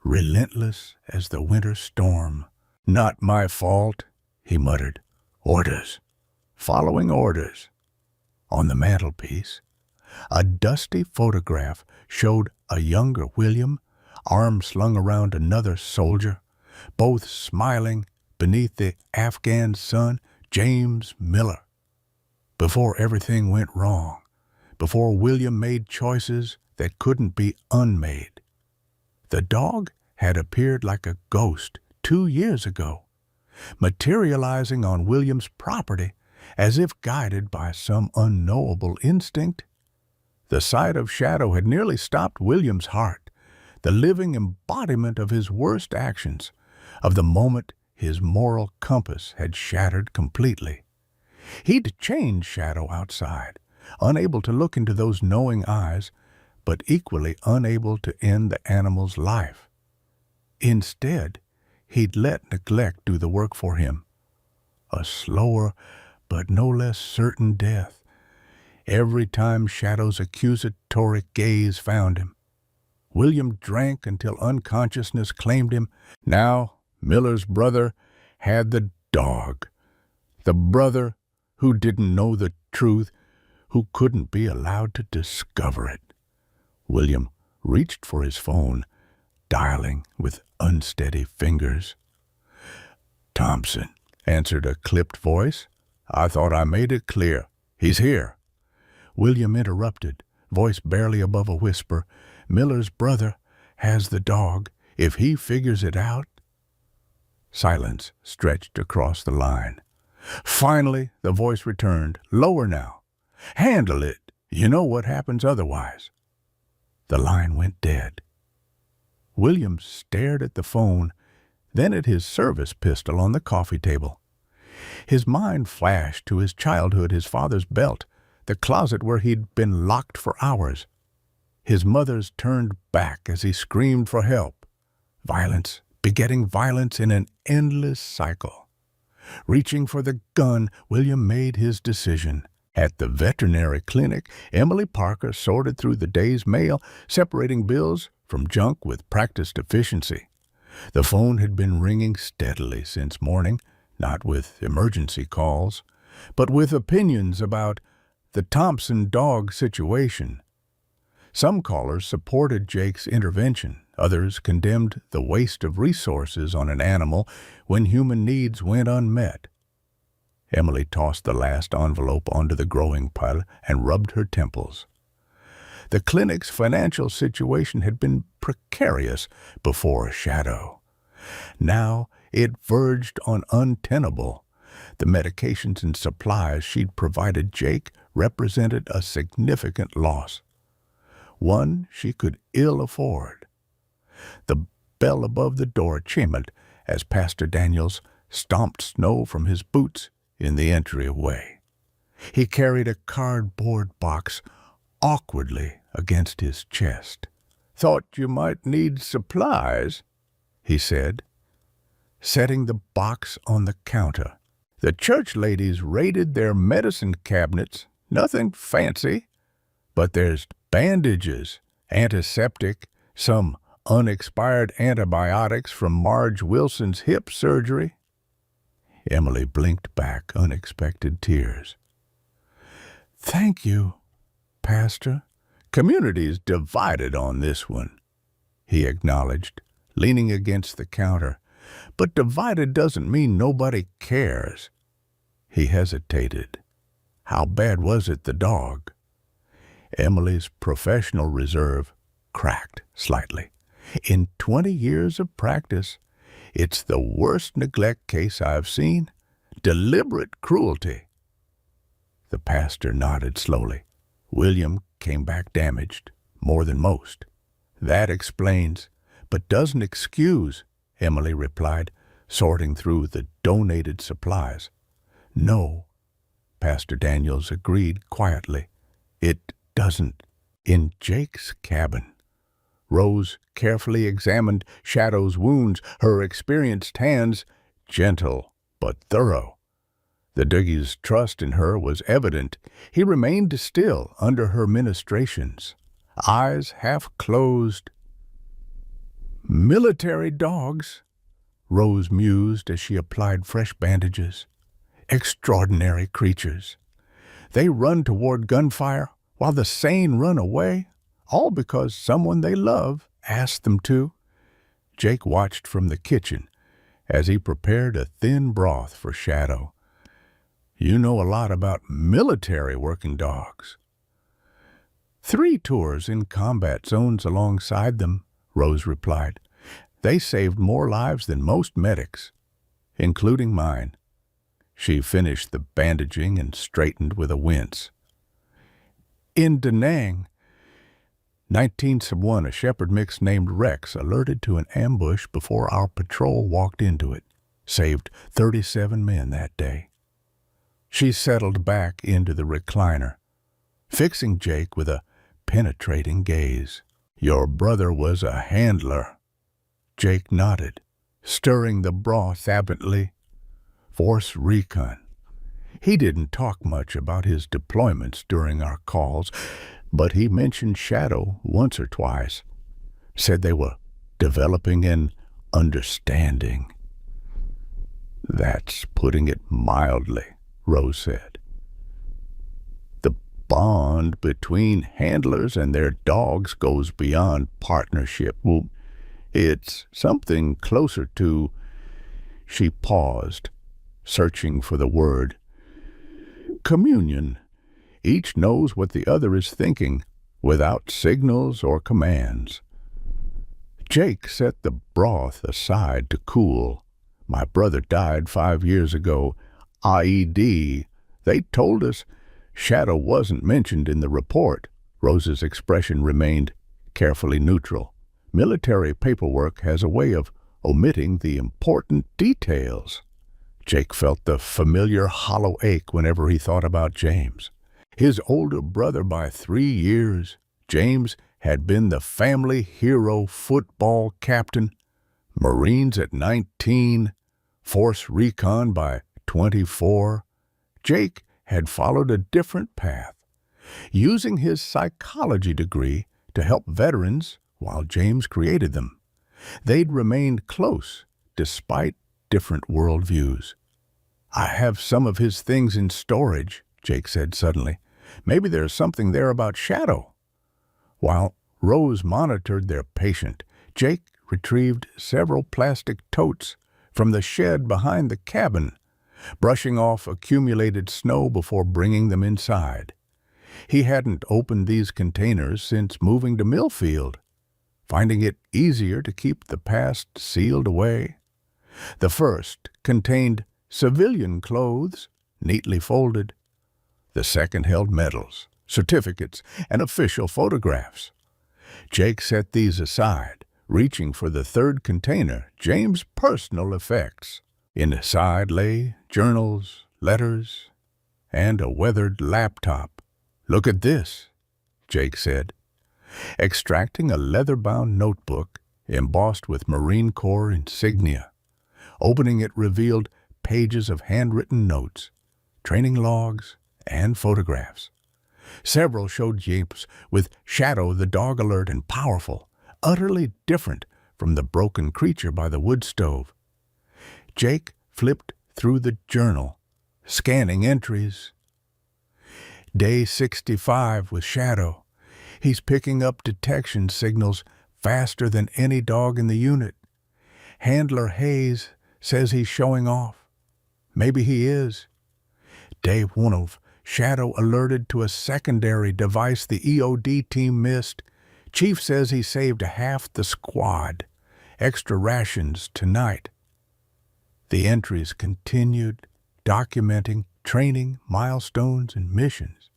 relentless as the winter storm. "Not my fault," he muttered. "Orders. Following orders." On the mantelpiece, a dusty photograph showed a younger William, arms slung around another soldier, both smiling beneath the Afghan sun. James Miller. Before everything went wrong, before William made choices that couldn't be unmade. The dog had appeared like a ghost 2 years ago, materializing on William's property as if guided by some unknowable instinct. The sight of Shadow had nearly stopped William's heart, the living embodiment of his worst actions, of the moment his moral compass had shattered completely. He'd chained Shadow outside, unable to look into those knowing eyes, but equally unable to end the animal's life. Instead, he'd let neglect do the work for him. A slower, but no less certain death, every time Shadow's accusatory gaze found him. William drank until unconsciousness claimed him. Now, Miller's brother had the dog. The brother who didn't know the truth, who couldn't be allowed to discover it. William reached for his phone, dialing with unsteady fingers. "Thompson," answered a clipped voice. "I thought I made it clear. He's here." William interrupted, voice barely above a whisper. "Miller's brother has the dog. If he figures it out—" Silence stretched across the line. Finally, the voice returned, lower now. "Handle it. You know what happens otherwise." The line went dead. William stared at the phone, then at his service pistol on the coffee table. His mind flashed to his childhood, his father's belt, the closet where he'd been locked for hours. His mother's turned back as he screamed for help. Violence begetting violence in an endless cycle. Reaching for the gun, William made his decision. At the veterinary clinic, Emily Parker sorted through the day's mail, separating bills from junk with practiced efficiency. The phone had been ringing steadily since morning, not with emergency calls, but with opinions about the Thompson dog situation. Some callers supported Jake's intervention. Others condemned the waste of resources on an animal when human needs went unmet. Emily tossed the last envelope onto the growing pile and rubbed her temples. The clinic's financial situation had been precarious before Shadow. Now it verged on untenable. The medications and supplies she'd provided Jake represented a significant loss, one she could ill afford. The bell above the door chimed as Pastor Daniels stomped snow from his boots in the entryway. He carried a cardboard box awkwardly against his chest. "Thought you might need supplies," he said, setting the box on the counter. "The church ladies raided their medicine cabinets. Nothing fancy, but there's bandages, antiseptic, some unexpired antibiotics from Marge Wilson's hip surgery." Emily blinked back unexpected tears. "Thank you, Pastor. Community's divided on this one," he acknowledged, leaning against the counter. "But divided doesn't mean nobody cares." He hesitated. How bad was it, the dog? Emily's professional reserve cracked slightly. "In 20 years of practice, it's the worst neglect case I've seen. Deliberate cruelty." The pastor nodded slowly. "William came back damaged, more than most." "That explains, but doesn't excuse," Emily replied, sorting through the donated supplies. "No," Pastor Daniels agreed quietly. "It doesn't." In Jake's cabin, Rose carefully examined Shadow's wounds, her experienced hands gentle but thorough. The Doogie's trust in her was evident. He remained still under her ministrations, eyes half closed. "Military dogs," Rose mused as she applied fresh bandages. "Extraordinary creatures. They run toward gunfire while the sane run away, all because someone they love asked them to." Jake watched from the kitchen as he prepared a thin broth for Shadow. "You know a lot about military working dogs." "3 tours in combat zones alongside them," Rose replied. "They saved more lives than most medics, including mine." She finished the bandaging and straightened with a wince. "In Da Nang, 19/1, a shepherd mix named Rex alerted to an ambush before our patrol walked into it. Saved 37 men that day." She settled back into the recliner, fixing Jake with a penetrating gaze. "Your brother was a handler." Jake nodded, stirring the broth absently. "Force recon." He didn't talk much about his deployments during our calls, but he mentioned Shadow once or twice. Said they were developing an understanding. "That's putting it mildly," Rose said. "The bond between handlers and their dogs goes beyond partnership. Well, it's something closer to—" She paused, searching for the word. "Communion. Each knows what the other is thinking, without signals or commands." Jake set the broth aside to cool. "My brother died 5 years ago. IED. They told us Shadow wasn't mentioned in the report." Rose's expression remained carefully neutral. "Military paperwork has a way of omitting the important details." Jake felt the familiar hollow ache whenever he thought about James. His older brother by 3 years, James had been the family hero football captain, Marines at 19, Force Recon by 24. Jake had followed a different path, using his psychology degree to help veterans while James created them. They'd remained close despite different worldviews. "I have some of his things in storage," Jake said suddenly. "Maybe there's something there about Shadow." While Rose monitored their patient, Jake retrieved several plastic totes from the shed behind the cabin, brushing off accumulated snow before bringing them inside. He hadn't opened these containers since moving to Millfield, finding it easier to keep the past sealed away. The first contained civilian clothes, neatly folded. The second held medals, certificates, and official photographs. Jake set these aside, reaching for the third container, James' personal effects. Inside lay journals, letters, and a weathered laptop. "Look at this," Jake said, extracting a leather-bound notebook embossed with Marine Corps insignia. Opening it revealed pages of handwritten notes, training logs, and photographs. Several showed James with Shadow the dog alert and powerful, utterly different from the broken creature by the wood stove. Jake flipped through the journal, scanning entries. Day 65 with Shadow. He's picking up detection signals faster than any dog in the unit. Handler Hayes says he's showing off. Maybe he is. Day 1 of Shadow alerted to a secondary device the EOD team missed. Chief says he saved half the squad. Extra rations tonight. The entries continued, documenting training, milestones, and missions.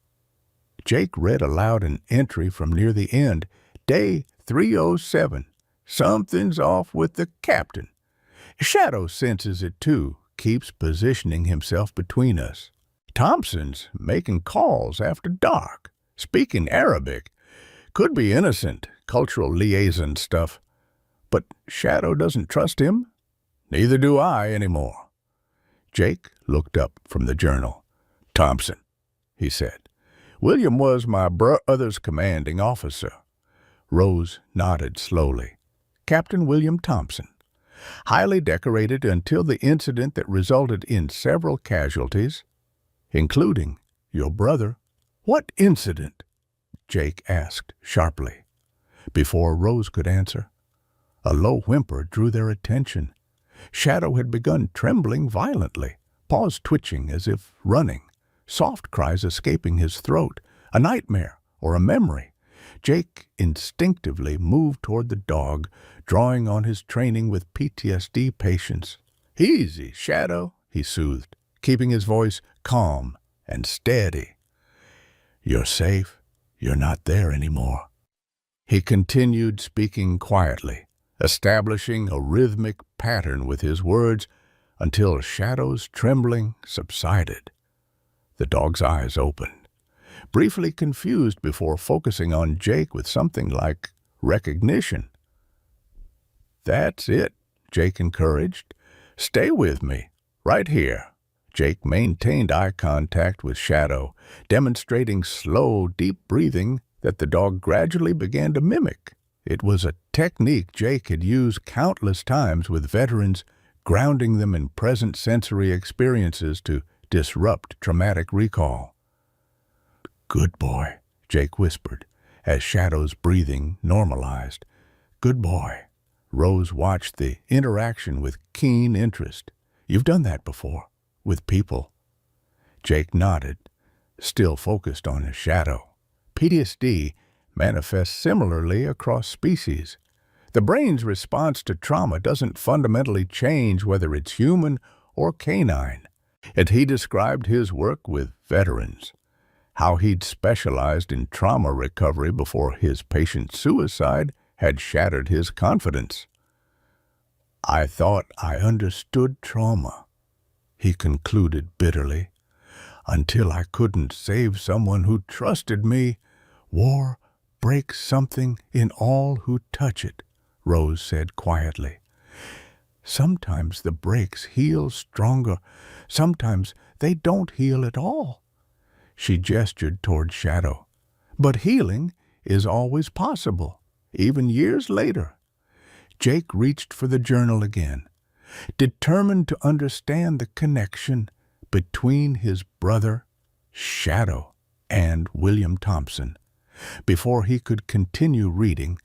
Jake read aloud an entry from near the end. Day 307. Something's off with the captain. Shadow senses it too, keeps positioning himself between us. Thompson's making calls after dark, speaking Arabic. Could be innocent, cultural liaison stuff. But Shadow doesn't trust him. Neither do I anymore. Jake looked up from the journal. "Thompson," he said. "William was my brother's commanding officer." Rose nodded slowly. Captain William Thompson. Highly decorated until the incident that resulted in several casualties, including your brother. "What incident?" Jake asked sharply. Before Rose could answer, a low whimper drew their attention. Shadow had begun trembling violently, paws twitching as if running, soft cries escaping his throat, a nightmare or a memory. Jake instinctively moved toward the dog, drawing on his training with PTSD patients. "Easy, Shadow," he soothed, keeping his voice calm and steady. "You're safe. You're not there anymore." He continued speaking quietly, establishing a rhythmic pattern with his words until Shadow's trembling subsided. The dog's eyes opened, briefly confused before focusing on Jake with something like recognition. "That's it," Jake encouraged. "Stay with me, right here." Jake maintained eye contact with Shadow, demonstrating slow, deep breathing that the dog gradually began to mimic. It was a technique Jake had used countless times with veterans, grounding them in present sensory experiences to disrupt traumatic recall. "Good boy," Jake whispered, as Shadow's breathing normalized. "Good boy." Rose watched the interaction with keen interest. "You've done that before, with people." Jake nodded, still focused on his Shadow. PTSD manifests similarly across species. The brain's response to trauma doesn't fundamentally change whether it's human or canine. And he described his work with veterans, how he'd specialized in trauma recovery before his patient's suicide had shattered his confidence. "I thought I understood trauma," he concluded bitterly, "until I couldn't save someone who trusted me. War breaks something in all who touch it," Rose said quietly. "Sometimes the breaks heal stronger. Sometimes they don't heal at all. She gestured toward Shadow. But healing is always possible, even years later. Jake reached for the journal again, determined to understand the connection between his brother, Shadow, and William Thompson. Before he could continue reading,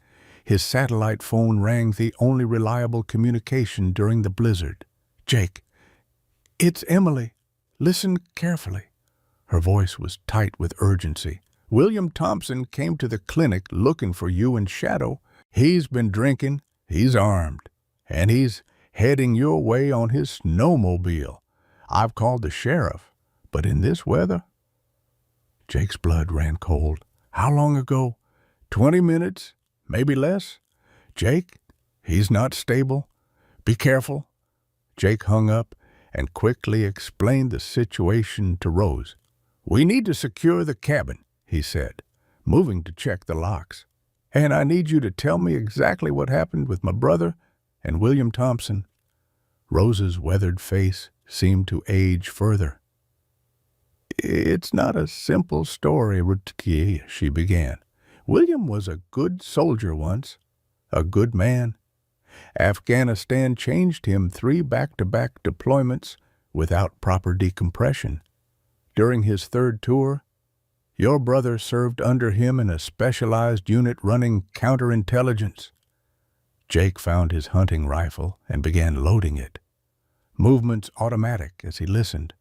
his satellite phone rang, the only reliable communication during the blizzard. "Jake, it's Emily. Listen carefully." Her voice was tight with urgency. "William Thompson came to the clinic looking for you and Shadow. He's been drinking, he's armed, and he's heading your way on his snowmobile. I've called the sheriff, but in this weather—" Jake's blood ran cold. "How long ago?" 20 minutes, maybe less. Jake, he's not stable. Be careful." Jake hung up and quickly explained the situation to Rose. "We need to secure the cabin," he said, moving to check the locks. "And I need you to tell me exactly what happened with my brother and William Thompson." Rose's weathered face seemed to age further. "It's not a simple story, Rutki," she began. "William was a good soldier once, a good man. Afghanistan changed him 3 back-to-back deployments without proper decompression. During his 3rd tour, your brother served under him in a specialized unit running counterintelligence." Jake found his hunting rifle and began loading it, movements automatic as he listened.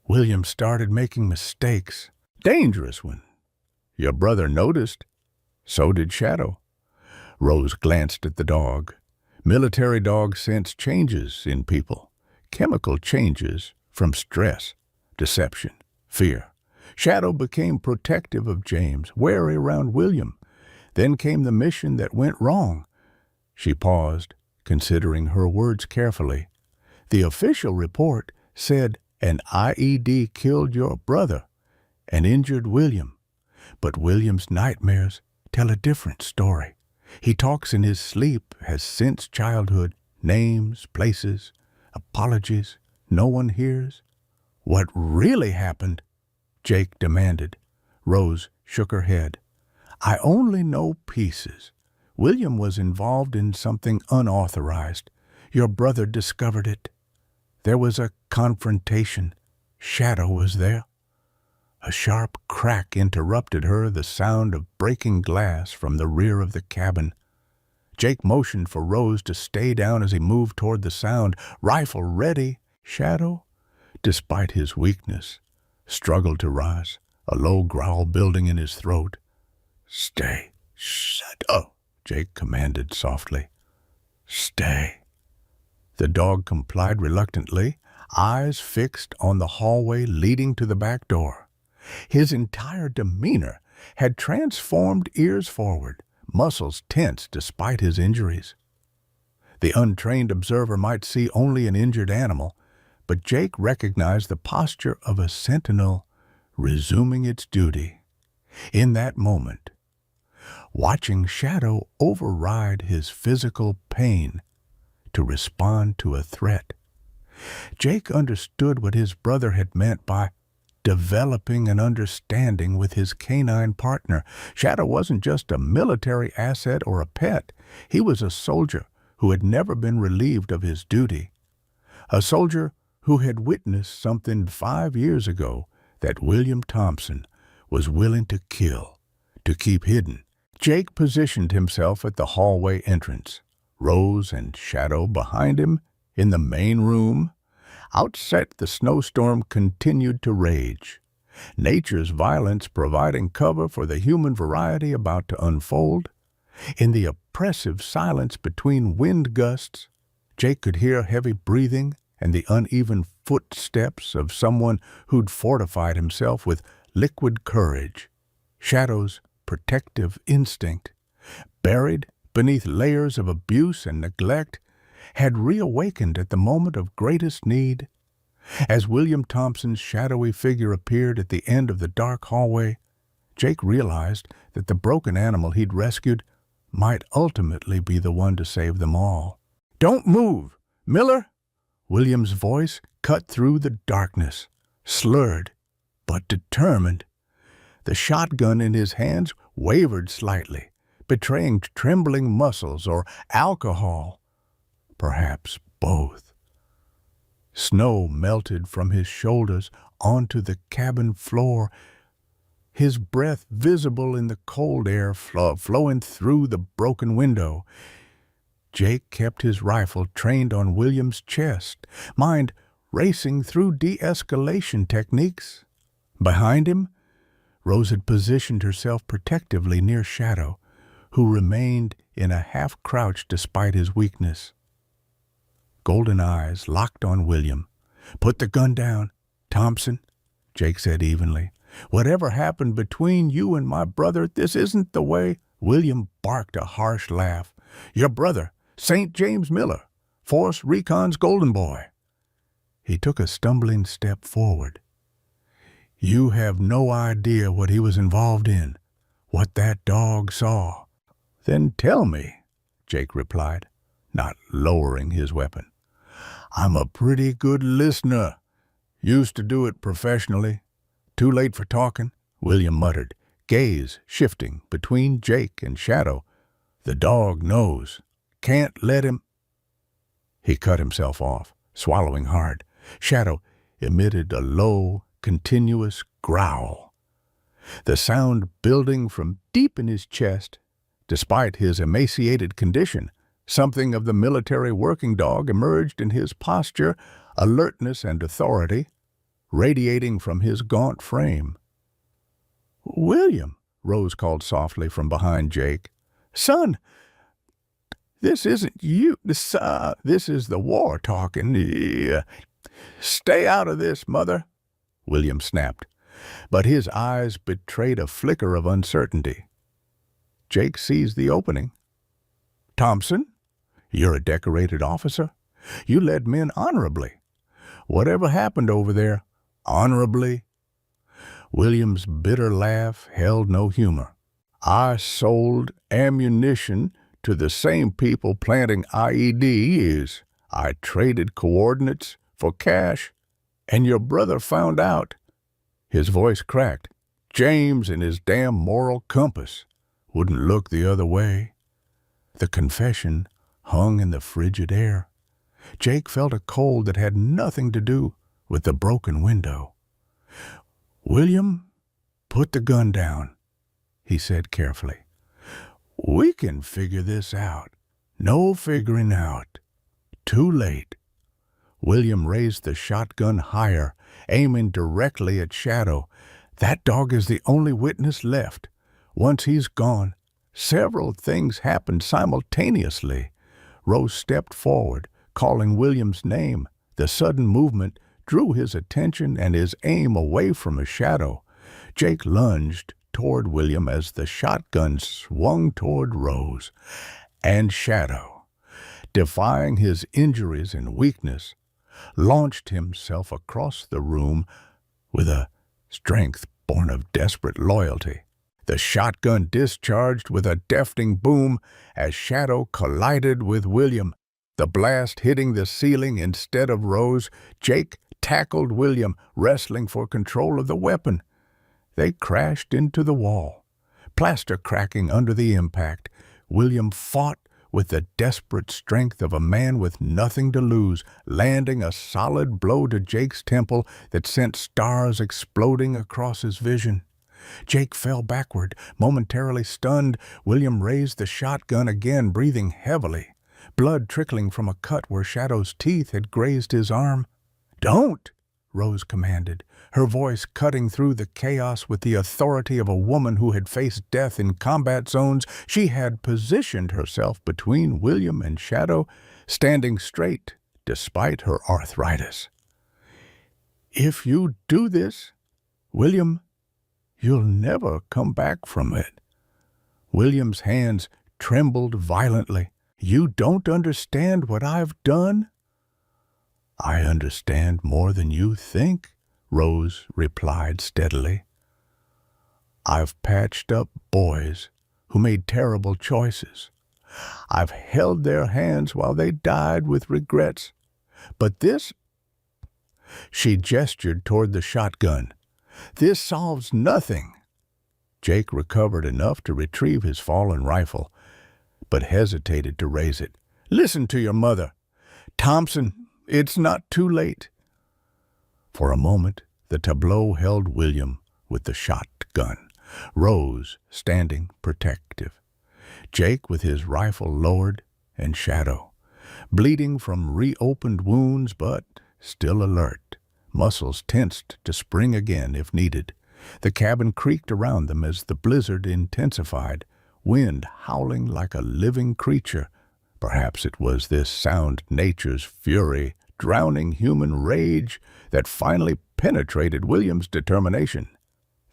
"William started making mistakes, dangerous ones. Your brother noticed. So did Shadow." Rose glanced at the dog. Military dogs sense changes in people, chemical changes from stress, deception, fear. Shadow became protective of James, wary around William. Then came the mission that went wrong. She paused, considering her words carefully. "The official report said an IED killed your brother and injured William. But William's nightmares tell a different story. He talks in his sleep, has since childhood, names, places, apologies. No one hears." "What really happened?" Jake demanded. Rose shook her head. "I only know pieces. William was involved in something unauthorized. Your brother discovered it. There was a confrontation. Shadow was there." A sharp crack interrupted her, the sound of breaking glass from the rear of the cabin. Jake motioned for Rose to stay down as he moved toward the sound, rifle ready. Shadow, despite his weakness, struggled to rise, a low growl building in his throat. "Stay. Shut up," Jake commanded softly. "Stay." The dog complied reluctantly, eyes fixed on the hallway leading to the back door. His entire demeanor had transformed, ears forward, muscles tense despite his injuries. The untrained observer might see only an injured animal, but Jake recognized the posture of a sentinel resuming its duty. In that moment, watching Shadow override his physical pain to respond to a threat, Jake understood what his brother had meant by developing an understanding with his canine partner. Shadow wasn't just a military asset or a pet. He was a soldier who had never been relieved of his duty. A soldier who had witnessed something 5 years ago that William Thompson was willing to kill, to keep hidden. Jake positioned himself at the hallway entrance, Rose and Shadow behind him in the main room. Outside, the snowstorm continued to rage, nature's violence providing cover for the human variety about to unfold. In the oppressive silence between wind gusts, Jake could hear heavy breathing and the uneven footsteps of someone who'd fortified himself with liquid courage. Shadow's protective instinct, buried beneath layers of abuse and neglect, had reawakened at the moment of greatest need. As William Thompson's shadowy figure appeared at the end of the dark hallway, Jake realized that the broken animal he'd rescued might ultimately be the one to save them all. "Don't move! Miller!" William's voice cut through the darkness, slurred, but determined. The shotgun in his hands wavered slightly, betraying trembling muscles or alcohol, perhaps both. Snow melted from his shoulders onto the cabin floor, his breath visible in the cold air flowing through the broken window. Jake kept his rifle trained on William's chest, mind racing through de-escalation techniques. Behind him, Rose had positioned herself protectively near Shadow, who remained in a half-crouch despite his weakness. Golden eyes locked on William. "Put the gun down, Thompson," Jake said evenly. "Whatever happened between you and my brother, this isn't the way." William barked a harsh laugh. "Your brother, St. James Miller, Force Recon's golden boy." He took a stumbling step forward. "You have no idea what he was involved in, what that dog saw." "Then tell me," Jake replied, not lowering his weapon. "I'm a pretty good listener. Used to do it professionally. Too late for talking," William muttered, gaze shifting between Jake and Shadow. "The dog knows. Can't let him—" He cut himself off, swallowing hard. Shadow emitted a low, continuous growl, the sound building from deep in his chest. Despite his emaciated condition, something of the military working dog emerged in his posture, alertness and authority, radiating from his gaunt frame. "William," Rose called softly from behind Jake. "Son, this isn't you. This is the war talking. Stay out of this, Mother," William snapped, but his eyes betrayed a flicker of uncertainty. Jake seized the opening. "Thompson, you're a decorated officer. You led men honorably. Whatever happened over there, honorably?" William's bitter laugh held no humor. "I sold ammunition to the same people planting IEDs. I traded coordinates for cash, and your brother found out." His voice cracked. "James and his damn moral compass wouldn't look the other way." The confession hung in the frigid air. Jake felt a cold that had nothing to do with the broken window. "William, put the gun down," he said carefully. "We can figure this out." "No figuring out. Too late." William raised the shotgun higher, aiming directly at Shadow. "That dog is the only witness left. Once he's gone, several things happened simultaneously." Rose stepped forward, calling William's name. The sudden movement drew his attention and his aim away from a Shadow. Jake lunged toward William as the shotgun swung toward Rose. And Shadow, defying his injuries and weakness, launched himself across the room with a strength born of desperate loyalty. The shotgun discharged with a deafening boom as Shadow collided with William. The blast hitting the ceiling instead of Rose, Jake tackled William, wrestling for control of the weapon. They crashed into the wall, plaster cracking under the impact. William fought with the desperate strength of a man with nothing to lose, landing a solid blow to Jake's temple that sent stars exploding across his vision. Jake fell backward, momentarily stunned. William raised the shotgun again, breathing heavily, blood trickling from a cut where Shadow's teeth had grazed his arm. "Don't!" Rose commanded, her voice cutting through the chaos with the authority of a woman who had faced death in combat zones. She had positioned herself between William and Shadow, standing straight despite her arthritis. "If you do this, William, you'll never come back from it." William's hands trembled violently. "You don't understand what I've done?" "I understand more than you think," Rose replied steadily. "I've patched up boys who made terrible choices. I've held their hands while they died with regrets. But this—" She gestured toward the shotgun. This solves nothing." Jake recovered enough to retrieve his fallen rifle, but hesitated to raise it. "Listen to your mother. Thompson, it's not too late." For a moment, the tableau held William with the shotgun, Rose standing protective, Jake with his rifle lowered, and Shadow, bleeding from reopened wounds but still alert, muscles tensed to spring again if needed. The cabin creaked around them as the blizzard intensified, wind howling like a living creature. Perhaps it was this sound nature's fury, drowning human rage, that finally penetrated William's determination.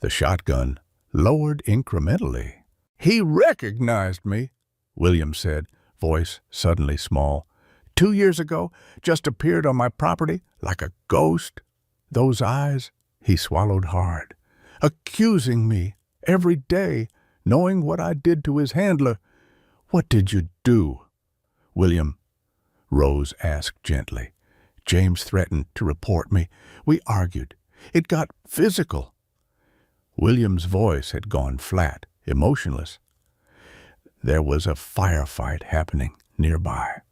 The shotgun lowered incrementally. "He recognized me," William said, voice suddenly small. "2 years ago, just appeared on my property like a ghost. Those eyes," he swallowed hard, "accusing me every day, knowing what I did to his handler. What did you do?" "William," Rose asked gently. "James threatened to report me. We argued. It got physical." William's voice had gone flat, emotionless. "There was a firefight happening nearby.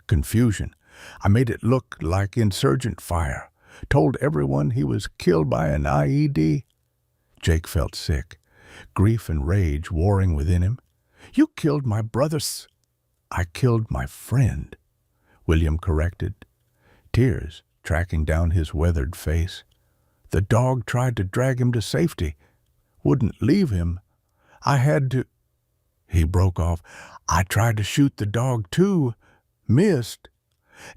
Confusion. I made it look like insurgent fire. Told everyone he was killed by an IED. Jake felt sick, grief and rage warring within him. "You killed my brother's—" "I killed my friend," William corrected, tears tracking down his weathered face. "The dog tried to drag him to safety. Wouldn't leave him. I had to—" He broke off. "I tried to shoot the dog too. Missed.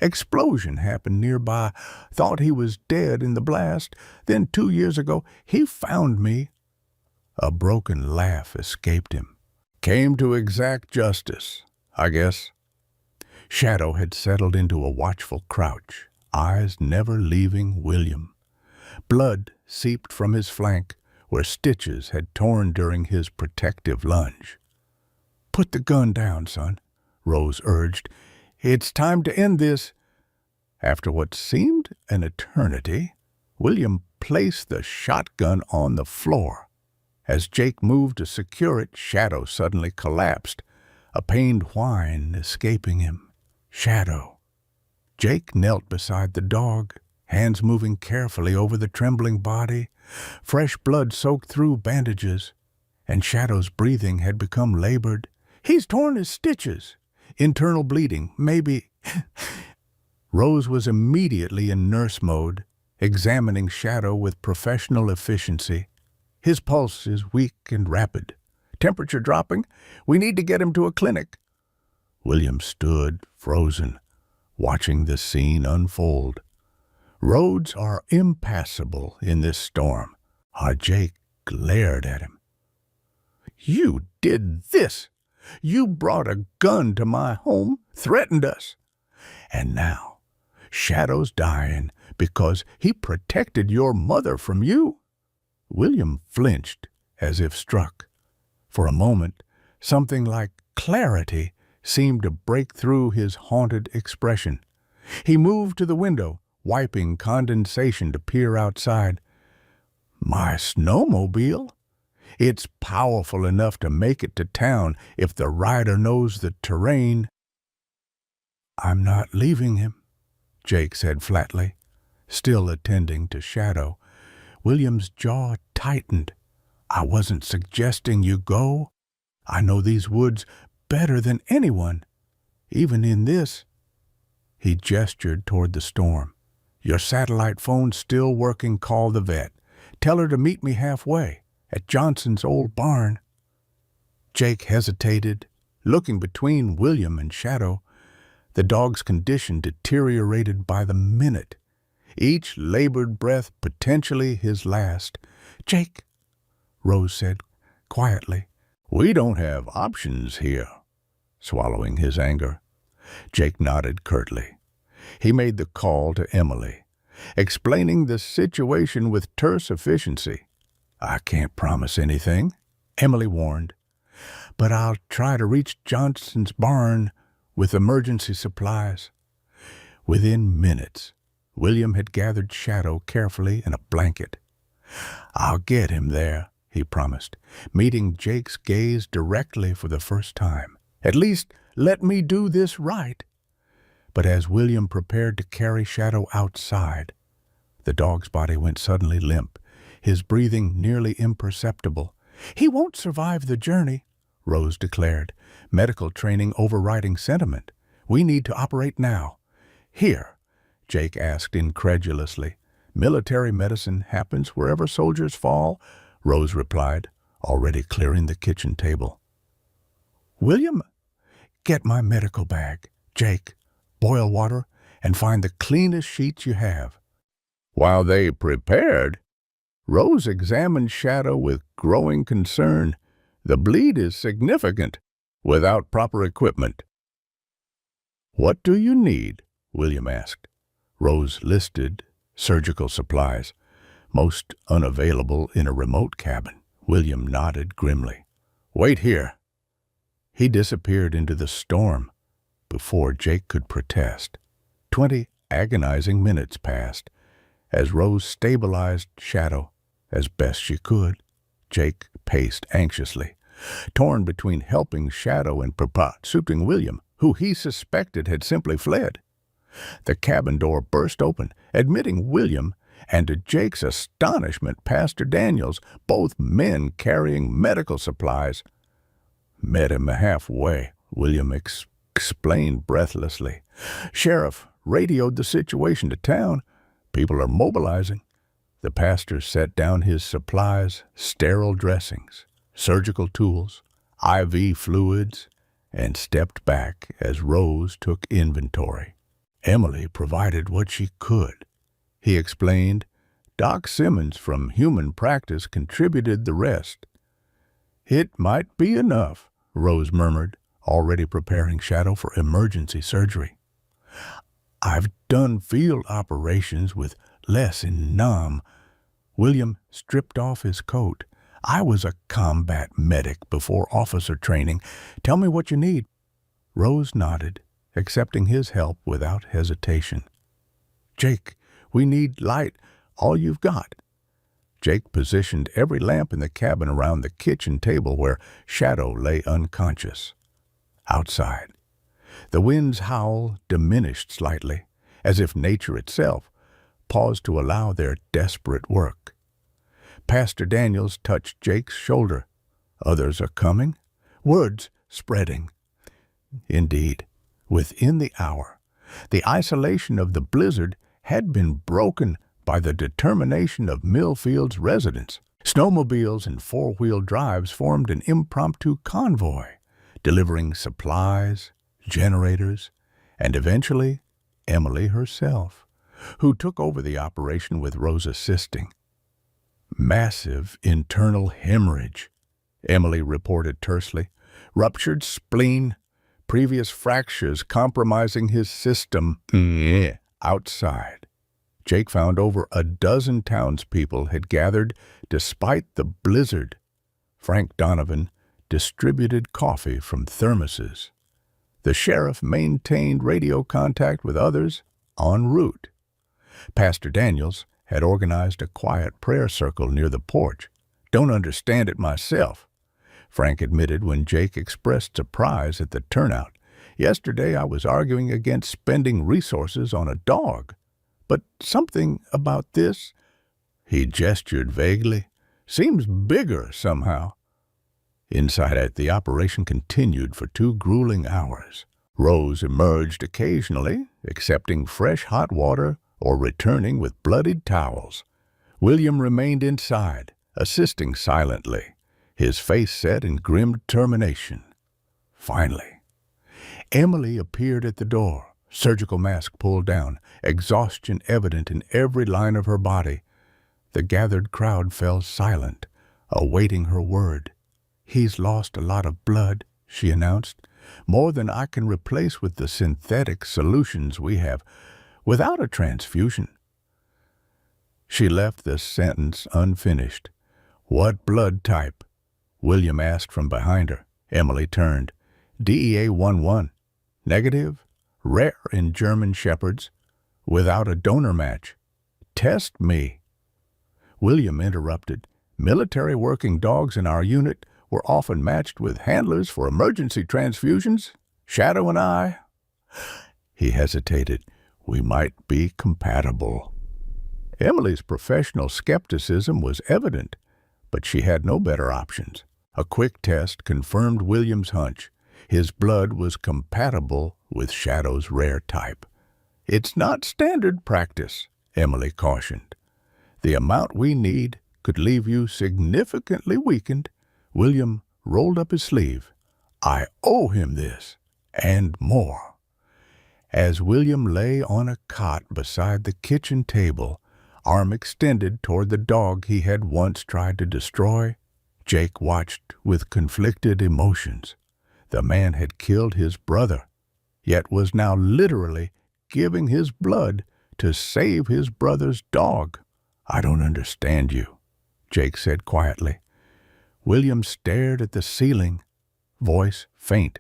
Explosion happened nearby. Thought he was dead in the blast. Then 2 years ago, he found me." A broken laugh escaped him. "Came to exact justice, I guess." Shadow had settled into a watchful crouch, eyes never leaving William. Blood seeped from his flank, where stitches had torn during his protective lunge. "Put the gun down, son," Rose urged. "It's time to end this." After what seemed an eternity, William placed the shotgun on the floor. As Jake moved to secure it, Shadow suddenly collapsed, a pained whine escaping him. "Shadow." Jake knelt beside the dog, hands moving carefully over the trembling body. Fresh blood soaked through bandages, and Shadow's breathing had become labored. "He's torn his stitches. Internal bleeding, maybe." Rose was immediately in nurse mode, examining Shadow with professional efficiency. "His pulse is weak and rapid. Temperature dropping. We need to get him to a clinic." William stood, frozen, watching the scene unfold. Roads are impassable in this storm. Jake glared at him. "You did this! You brought a gun to my home, threatened us. And now, Shadow's dying because he protected your mother from you." William flinched as if struck. For a moment, something like clarity seemed to break through his haunted expression. He moved to the window, wiping condensation to peer outside. "My snowmobile? It's powerful enough to make it to town if the rider knows the terrain." "I'm not leaving him," Jake said flatly, still attending to Shadow. William's jaw tightened. "I wasn't suggesting you go. I know these woods better than anyone. Even in this—" He gestured toward the storm. "Your satellite phone's still working. Call the vet. Tell her to meet me halfway, at Johnson's old barn." Jake hesitated, looking between William and Shadow. The dog's condition deteriorated by the minute, each labored breath potentially his last. "Jake," Rose said quietly. "We don't have options here," swallowing his anger. Jake nodded curtly. He made the call to Emily, explaining the situation with terse efficiency. "I can't promise anything," Emily warned, "but I'll try to reach Johnson's barn with emergency supplies." Within minutes, William had gathered Shadow carefully in a blanket. "I'll get him there," he promised, meeting Jake's gaze directly for the first time. "At least let me do this right." But as William prepared to carry Shadow outside, the dog's body went suddenly limp, his breathing nearly imperceptible. "He won't survive the journey," Rose declared, medical training overriding sentiment. "We need to operate now." "Here," Jake asked incredulously. "Military medicine happens wherever soldiers fall," Rose replied, already clearing the kitchen table. "William, get my medical bag. Jake, boil water and find the cleanest sheets you have." While they prepared, Rose examined Shadow with growing concern. "The bleed is significant without proper equipment." "What do you need?" William asked. Rose listed surgical supplies, most unavailable in a remote cabin. William nodded grimly. "Wait here." He disappeared into the storm before Jake could protest. 20 agonizing minutes passed as Rose stabilized Shadow as best she could. Jake paced anxiously, torn between helping Shadow and pursuing William, who he suspected had simply fled. The cabin door burst open, admitting William, and to Jake's astonishment, Pastor Daniels, both men carrying medical supplies. "Met him halfway," William explained breathlessly. "Sheriff radioed the situation to town. People are mobilizing." The pastor set down his supplies, sterile dressings, surgical tools, IV fluids, and stepped back as Rose took inventory. "Emily provided what she could," he explained. "Doc Simmons from Human Practice contributed the rest." "It might be enough," Rose murmured, already preparing Shadow for emergency surgery. "I've done field operations with less in Nam." William stripped off his coat. "I was a combat medic before officer training. Tell me what you need." Rose nodded, accepting his help without hesitation. "Jake, we need light, all you've got." Jake positioned every lamp in the cabin around the kitchen table where Shadow lay unconscious. Outside, the wind's howl diminished slightly, as if nature itself paused to allow their desperate work. Pastor Daniels touched Jake's shoulder. "Others are coming?" "Word's spreading." Indeed, within the hour, the isolation of the blizzard had been broken by the determination of Millfield's residents. Snowmobiles and four-wheel drives formed an impromptu convoy, delivering supplies, generators, and eventually Emily herself, who took over the operation with Rose assisting. "Massive internal hemorrhage," Emily reported tersely. "Ruptured spleen, previous fractures compromising his system." Outside, Jake found over a dozen townspeople had gathered despite the blizzard. Frank Donovan distributed coffee from thermoses. The sheriff maintained radio contact with others en route. Pastor Daniels had organized a quiet prayer circle near the porch. "Don't understand it myself," Frank admitted when Jake expressed surprise at the turnout. "Yesterday I was arguing against spending resources on a dog. But something about this," he gestured vaguely, "seems bigger somehow." Inside, the operation continued for 2 grueling hours. Rose emerged occasionally, accepting fresh hot water or returning with bloodied towels. William remained inside, assisting silently, his face set in grim determination. Finally, Emily appeared at the door, surgical mask pulled down, exhaustion evident in every line of her body. The gathered crowd fell silent, awaiting her word. "He's lost a lot of blood," she announced, "more than I can replace with the synthetic solutions we have, without a transfusion." She left the sentence unfinished. "What blood type?" William asked from behind her. Emily turned. "DEA 11. Negative, rare in German shepherds, without a donor match. Test me." William interrupted. Military working dogs in our unit were often matched with handlers for emergency transfusions. Shadow and I. He hesitated. We might be compatible. Emily's professional skepticism was evident, but she had no better options. A quick test confirmed William's hunch. His blood was compatible with Shadow's rare type. It's not standard practice, Emily cautioned. The amount we need could leave you significantly weakened. William rolled up his sleeve. I owe him this, and more. As William lay on a cot beside the kitchen table, arm extended toward the dog he had once tried to destroy, Jake watched with conflicted emotions. The man had killed his brother, yet was now literally giving his blood to save his brother's dog. I don't understand you, Jake said quietly. William stared at the ceiling, voice faint.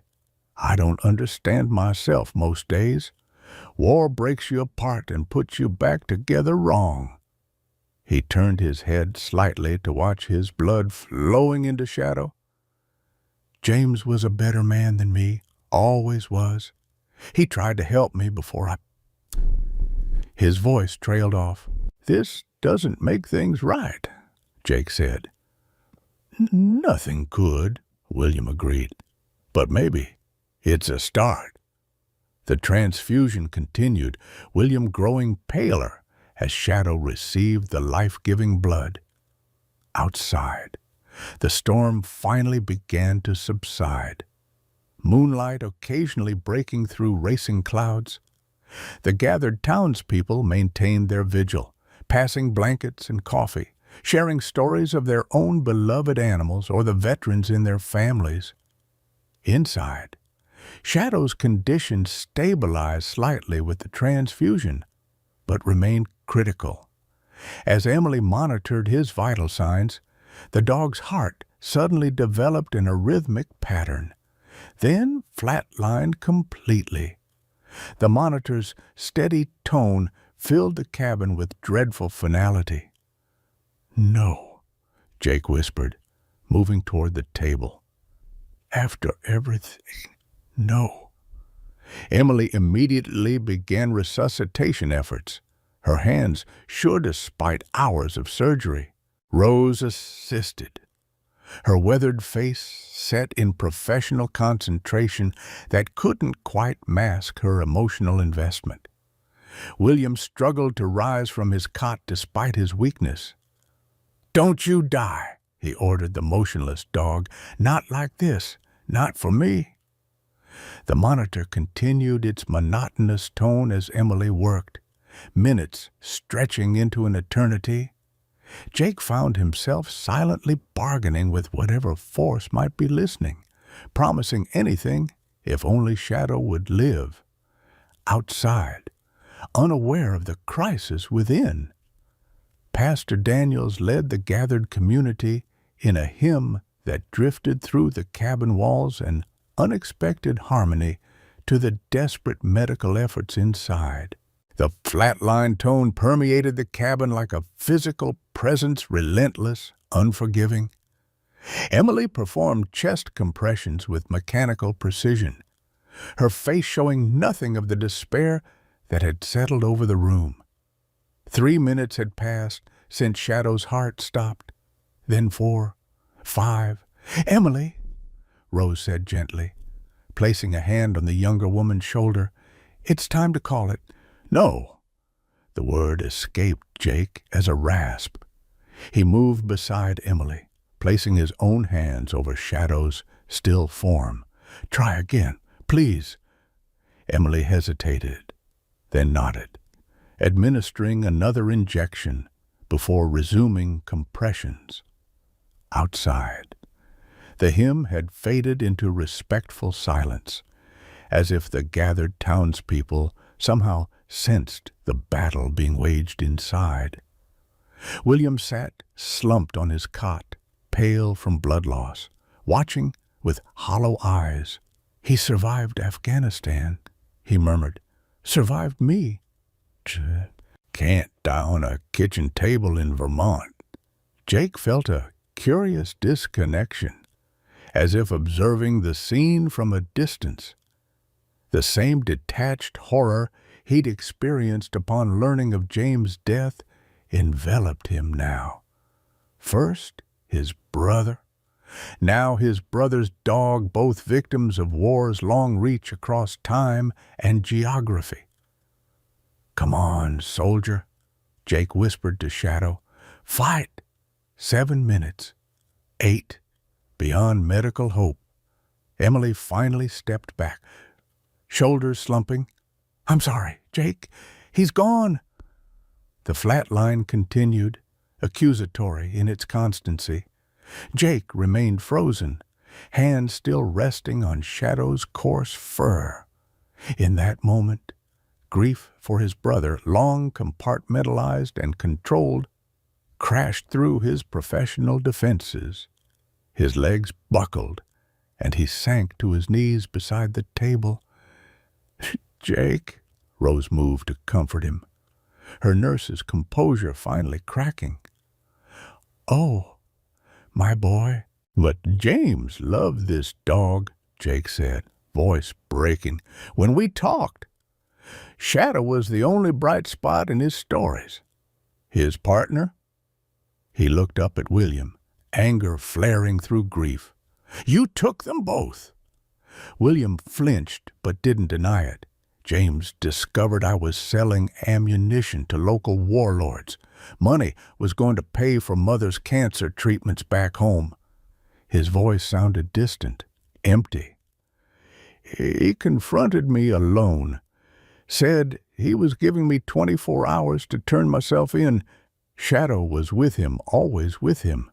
I don't understand myself most days. War breaks you apart and puts you back together wrong. He turned his head slightly to watch his blood flowing into Shadow. James was a better man than me, always was. He tried to help me before I... His voice trailed off. This doesn't make things right, Jake said. Nothing could, William agreed. But maybe it's a start. The transfusion continued, William growing paler as Shadow received the life-giving blood. Outside, the storm finally began to subside, moonlight occasionally breaking through racing clouds. The gathered townspeople maintained their vigil, passing blankets and coffee, sharing stories of their own beloved animals or the veterans in their families. Inside, Shadow's condition stabilized slightly with the transfusion, but remained critical. As Emily monitored his vital signs, the dog's heart suddenly developed in a rhythmic pattern, then flatlined completely. The monitor's steady tone filled the cabin with dreadful finality. No, Jake whispered, moving toward the table. After everything, no. Emily immediately began resuscitation efforts, her hands sure despite hours of surgery. Rose assisted, her weathered face set in professional concentration that couldn't quite mask her emotional investment. William struggled to rise from his cot despite his weakness. Don't you die, he ordered the motionless dog. Not like this, not for me. The monitor continued its monotonous tone as Emily worked, minutes stretching into an eternity. Jake found himself silently bargaining with whatever force might be listening, promising anything if only Shadow would live. Outside, unaware of the crisis within, Pastor Daniels led the gathered community in a hymn that drifted through the cabin walls and unexpected harmony to the desperate medical efforts inside. The flatline tone permeated the cabin like a physical presence, relentless, unforgiving. Emily performed chest compressions with mechanical precision, her face showing nothing of the despair that had settled over the room. 3 minutes had passed since Shadow's heart stopped, then 4, 5. Emily, Rose said gently, placing a hand on the younger woman's shoulder. It's time to call it. No. The word escaped Jake as a rasp. He moved beside Emily, placing his own hands over Shadow's still form. Try again, please. Emily hesitated, then nodded, administering another injection before resuming compressions. Outside, the hymn had faded into respectful silence, as if the gathered townspeople somehow sensed the battle being waged inside. William sat slumped on his cot, pale from blood loss, watching with hollow eyes. He survived Afghanistan, he murmured. Survived me. Can't die on a kitchen table in Vermont, Jake felt a curious disconnection, as if observing the scene from a distance. The same detached horror he'd experienced upon learning of James' death enveloped him now. First, his brother. Now his brother's dog, both victims of war's long reach across time and geography. "Come on, soldier," Jake whispered to Shadow. "Fight! 7 minutes. 8. Beyond medical hope." Emily finally stepped back, shoulders slumping. "I'm sorry, Jake. He's gone." The flat line continued, accusatory in its constancy. Jake remained frozen, hands still resting on Shadow's coarse fur. In that moment, grief for his brother, long compartmentalized and controlled, crashed through his professional defenses. His legs buckled, and he sank to his knees beside the table. "Jake," Rose moved to comfort him, her nurse's composure finally cracking. "Oh, my boy." "But James loved this dog," Jake said, voice breaking. "When we talked, Shadow was the only bright spot in his stories. His partner?" He looked up at William, anger flaring through grief. "You took them both." William flinched but didn't deny it. "James discovered I was selling ammunition to local warlords. Money was going to pay for Mother's cancer treatments back home." His voice sounded distant, empty. "He confronted me alone. Said he was giving me 24 hours to turn myself in. Shadow was with him, always with him."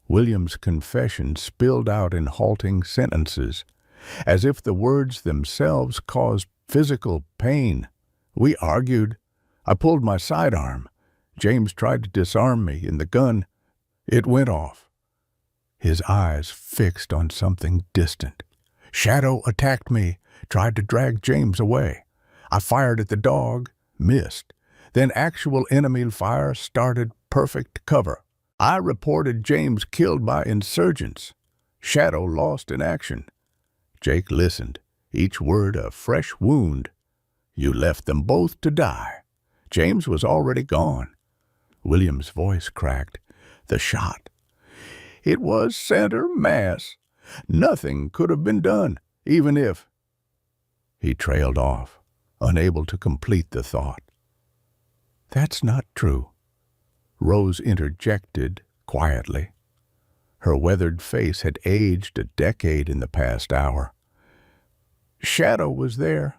William's confession spilled out in halting sentences, as if the words themselves caused physical pain. "We argued. I pulled my sidearm. James tried to disarm me, and the gun, it went off." His eyes fixed on something distant. "Shadow attacked me, tried to drag James away. I fired at the dog, missed. Then actual enemy fire started, perfect cover. I reported James killed by insurgents. Shadow lost in action." Jake listened, each word a fresh wound. "You left them both to die. James was already gone." William's voice cracked. "The shot. It was center mass. Nothing could have been done, even if—" He trailed off, unable to complete the thought. "That's not true," Rose interjected quietly. Her weathered face had aged a decade in the past hour. "Shadow was there.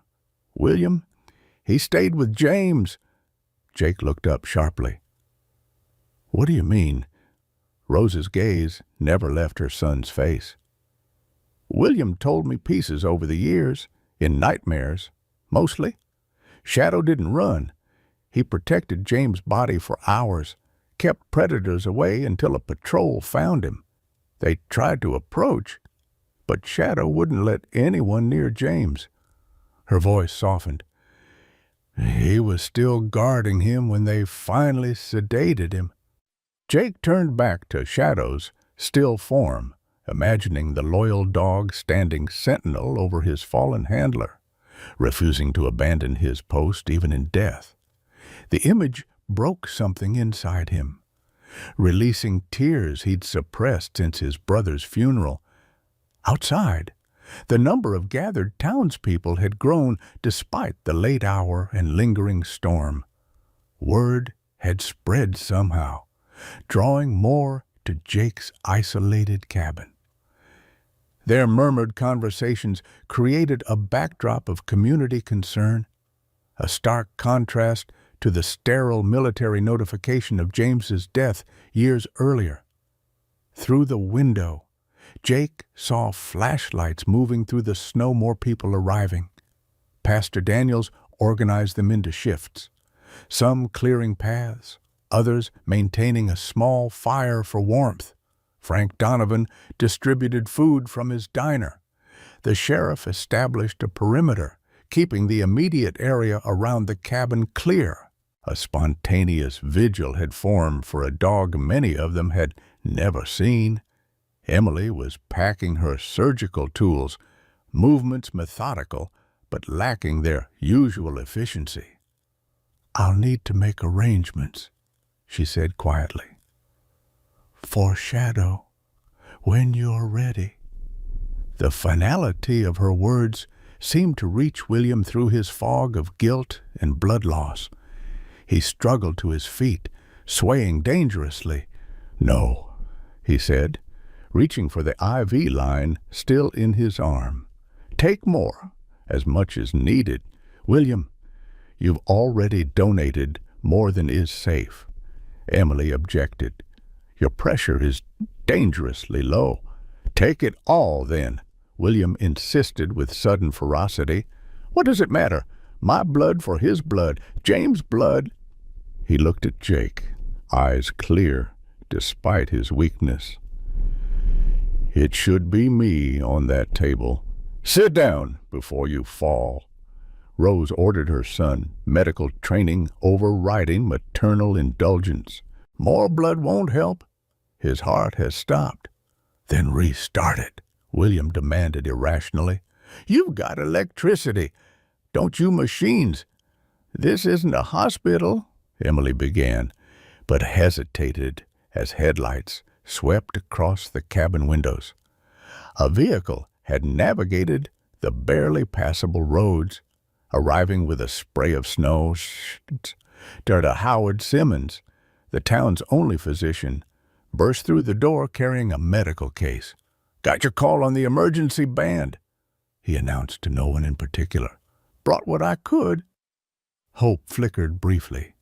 William, he stayed with James." Jake looked up sharply. "What do you mean?" Rose's gaze never left her son's face. "William told me pieces over the years, in nightmares, mostly. Shadow didn't run. He protected James' body for hours, kept predators away until a patrol found him. They tried to approach, but Shadow wouldn't let anyone near James." Her voice softened. "He was still guarding him when they finally sedated him." Jake turned back to Shadow's still form, imagining the loyal dog standing sentinel over his fallen handler, refusing to abandon his post even in death. The image broke something inside him, releasing tears he'd suppressed since his brother's funeral. Outside, the number of gathered townspeople had grown despite the late hour and lingering storm. Word had spread somehow, drawing more to Jake's isolated cabin. Their murmured conversations created a backdrop of community concern, a stark contrast to the sterile military notification of James's death years earlier. Through the window, Jake saw flashlights moving through the snow, more people arriving. Pastor Daniels organized them into shifts, some clearing paths, others maintaining a small fire for warmth. Frank Donovan distributed food from his diner. The sheriff established a perimeter, keeping the immediate area around the cabin clear. A spontaneous vigil had formed for a dog many of them had never seen. Emily was packing her surgical tools, movements methodical, but lacking their usual efficiency. "I'll need to make arrangements," she said quietly. "For Shadow, when you're ready." The finality of her words seemed to reach William through his fog of guilt and blood loss. He struggled to his feet, swaying dangerously. "No," he said, reaching for the IV line still in his arm. "Take more, as much as needed. William, you've already donated more than is safe." Emily objected. "Your pressure is dangerously low." "Take it all, then," William insisted with sudden ferocity. "What does it matter? My blood for his blood, James' blood." He looked at Jake, eyes clear despite his weakness. "It should be me on that table. Sit down before you fall." Rose ordered her son, medical training overriding maternal indulgence. "More blood won't help. His heart has stopped." "Then restart it," William demanded irrationally. "You've got electricity, don't you machines?" "This isn't a hospital," Emily began, but hesitated as headlights swept across the cabin windows. A vehicle had navigated the barely passable roads, arriving with a spray of snow. Dr. Howard Simmons, the town's only physician, burst through the door carrying a medical case. "Got your call on the emergency band," he announced to no one in particular. "Brought what I could." Hope flickered briefly,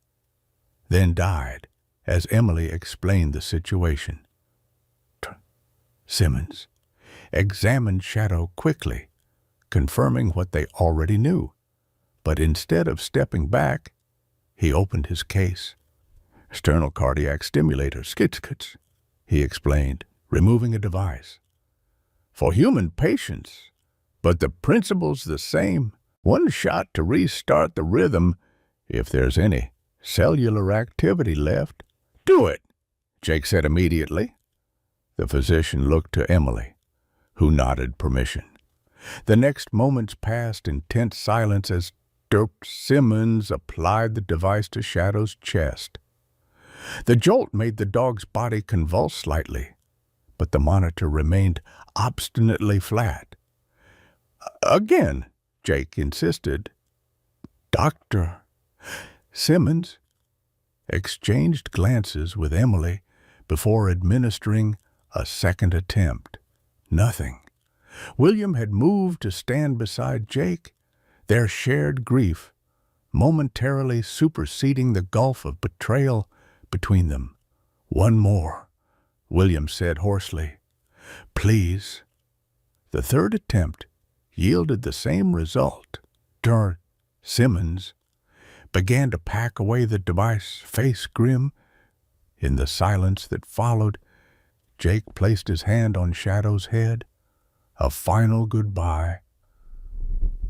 then died as Emily explained the situation. Simmons examined Shadow quickly, confirming what they already knew. But instead of stepping back, he opened his case. "Sternal cardiac stimulator, skits," he explained, removing a device. "For human patients, but the principle's the same. One shot to restart the rhythm if there's any cellular activity left." "Do it," Jake said immediately. The physician looked to Emily, who nodded permission. The next moments passed in tense silence as Dr. Simmons applied the device to Shadow's chest. The jolt made the dog's body convulse slightly, but the monitor remained obstinately flat. "Again," Jake insisted. Dr. Simmons exchanged glances with Emily before administering a second attempt. Nothing. William had moved to stand beside Jake, their shared grief momentarily superseding the gulf of betrayal between them. "One more," William said hoarsely. "Please." The third attempt yielded the same result. Dr. Simmons began to pack away the device, face grim. In the silence that followed, Jake placed his hand on Shadow's head. A final goodbye.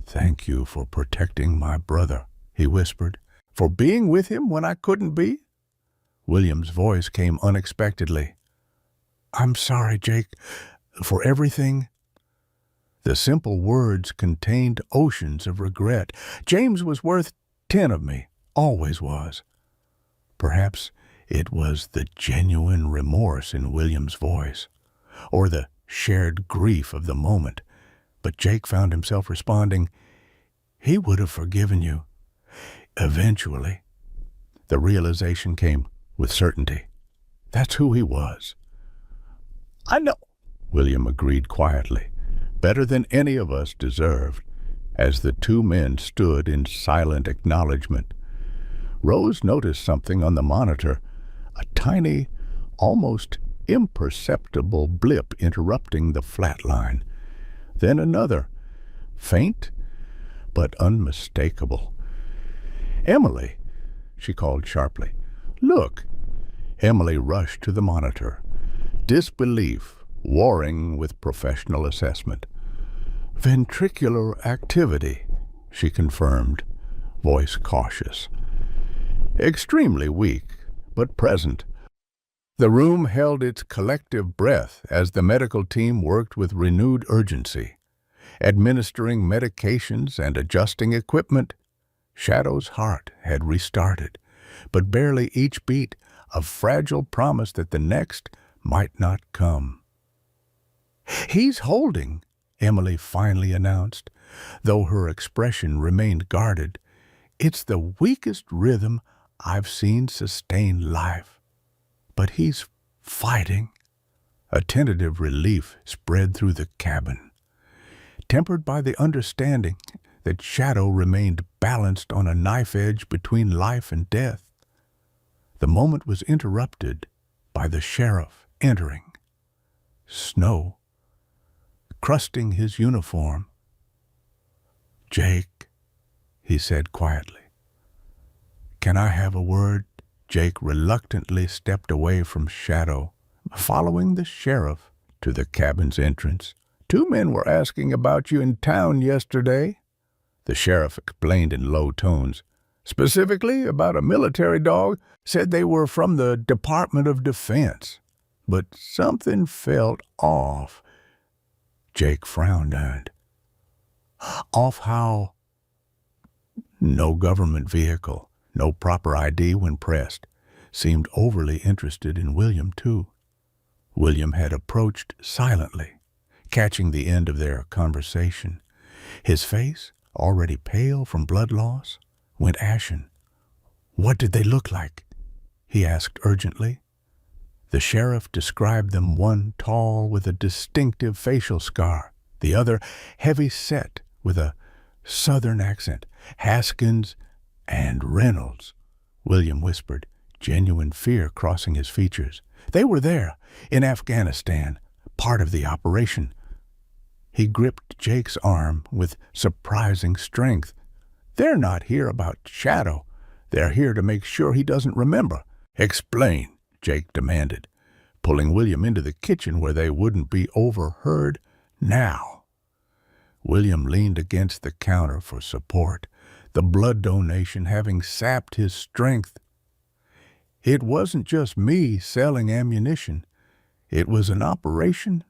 "Thank you for protecting my brother," he whispered. "For being with him when I couldn't be?" William's voice came unexpectedly. "I'm sorry, Jake, for everything." The simple words contained oceans of regret. James was worth 10 of me, always was. Perhaps it was the genuine remorse in William's voice, or the shared grief of the moment, but Jake found himself responding, "He would have forgiven you. Eventually." The realization came with certainty. That's who he was. "I know," William agreed quietly, better than any of us deserved, as the two men stood in silent acknowledgement. Rose noticed something on the monitor, a tiny, almost imperceptible blip interrupting the flat line. Then another, faint but unmistakable. "Emily," she called sharply. "Look." Emily rushed to the monitor, disbelief warring with professional assessment. "Ventricular activity," she confirmed, voice cautious. extremely weak, but present. The room held its collective breath as the medical team worked with renewed urgency, administering medications and adjusting equipment. Shadow's heart had restarted, but barely each beat a fragile promise that the next might not come. "He's holding," Emily finally announced, though her expression remained guarded. "It's the weakest rhythm I've seen sustain life. But he's fighting." A tentative relief spread through the cabin, tempered by the understanding that Shadow remained balanced on a knife edge between life and death. The moment was interrupted by the sheriff entering. Snow crusting his uniform. "Jake," he said quietly. "Can I have a word?" Jake reluctantly stepped away from Shadow, following the sheriff to the cabin's entrance. "Two men were asking about you in town yesterday," the sheriff explained in low tones. "Specifically about a military dog. Said they were from the Department of Defense. But something felt off." Jake frowned. "Off how?" No government vehicle, no proper ID when pressed. Seemed overly interested in William, too. William had approached silently, catching the end of their conversation. His face, already pale from blood loss, went ashen. "What did they look like?" he asked urgently. The sheriff described them, one tall with a distinctive facial scar, the other heavy-set with a southern accent. "Haskins and Reynolds," William whispered, genuine fear crossing his features. "They were there, in Afghanistan, part of the operation." He gripped Jake's arm with surprising strength. "They're not here about Shadow. They're here to make sure he doesn't remember." "Explain," Jake demanded, pulling William into the kitchen where they wouldn't be overheard. "Now." William leaned against the counter for support, the blood donation having sapped his strength. "It wasn't just me selling ammunition. It was an operation.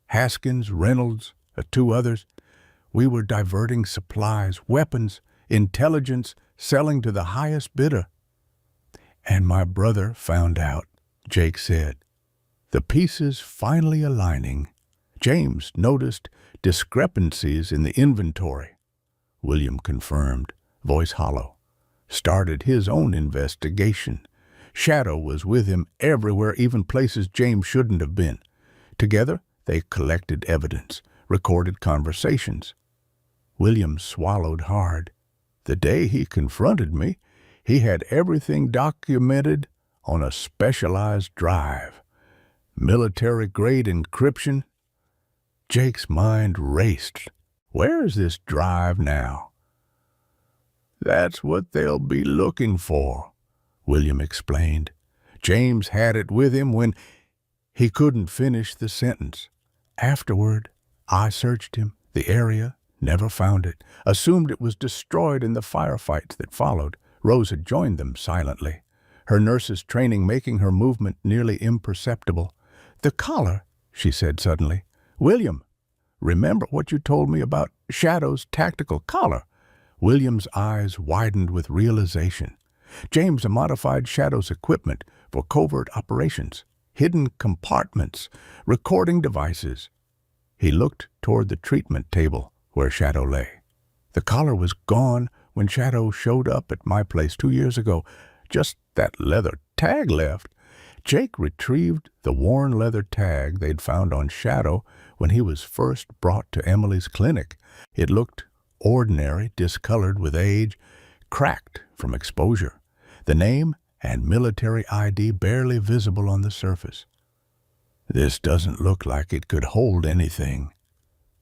Haskins, Reynolds, two others. We were diverting supplies, weapons, intelligence, selling to the highest bidder." "And my brother found out," Jake said. The pieces finally aligning, James noticed discrepancies in the inventory. William confirmed, voice hollow. Started his own investigation. Shadow was with him everywhere, even places James shouldn't have been. Together, they collected evidence, recorded conversations. William swallowed hard. The day he confronted me, he had everything documented on a specialized drive. Military-grade encryption. Jake's mind raced. Where is this drive now? "That's what they'll be looking for," William explained. "James had it with him when—" He couldn't finish the sentence. "Afterward, I searched him, the area, never found it. Assumed it was destroyed in the firefights that followed." Rose had joined them silently, her nurse's training making her movement nearly imperceptible. "The collar," she said suddenly. "William, remember what you told me about Shadow's tactical collar?" William's eyes widened with realization. James modified Shadow's equipment for covert operations, hidden compartments, recording devices. He looked toward the treatment table where Shadow lay. The collar was gone when Shadow showed up at my place 2 years ago. Just that leather tag left. Jake retrieved the worn leather tag they'd found on Shadow when he was first brought to Emily's clinic. It looked ordinary, discolored with age, cracked from exposure. The name and military ID barely visible on the surface. "This doesn't look like it could hold anything,"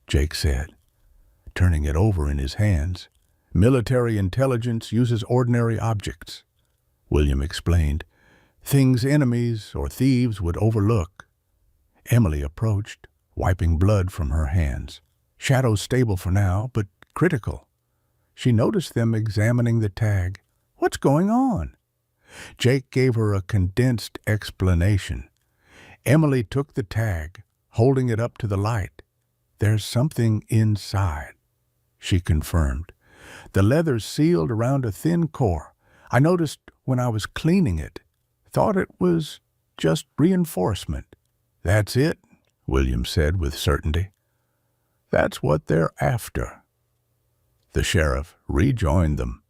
Jake said, turning it over in his hands. "Military intelligence uses ordinary objects," William explained. "Things enemies or thieves would overlook." Emily approached, wiping blood from her hands. Shadow's stable for now, but critical. She noticed them examining the tag. "What's going on?" Jake gave her a condensed explanation. Emily took the tag, holding it up to the light. "There's something inside," she confirmed. "The leather's sealed around a thin core. I noticed when I was cleaning it. Thought it was just reinforcement." "That's it," William said with certainty. "That's what they're after." The sheriff rejoined them.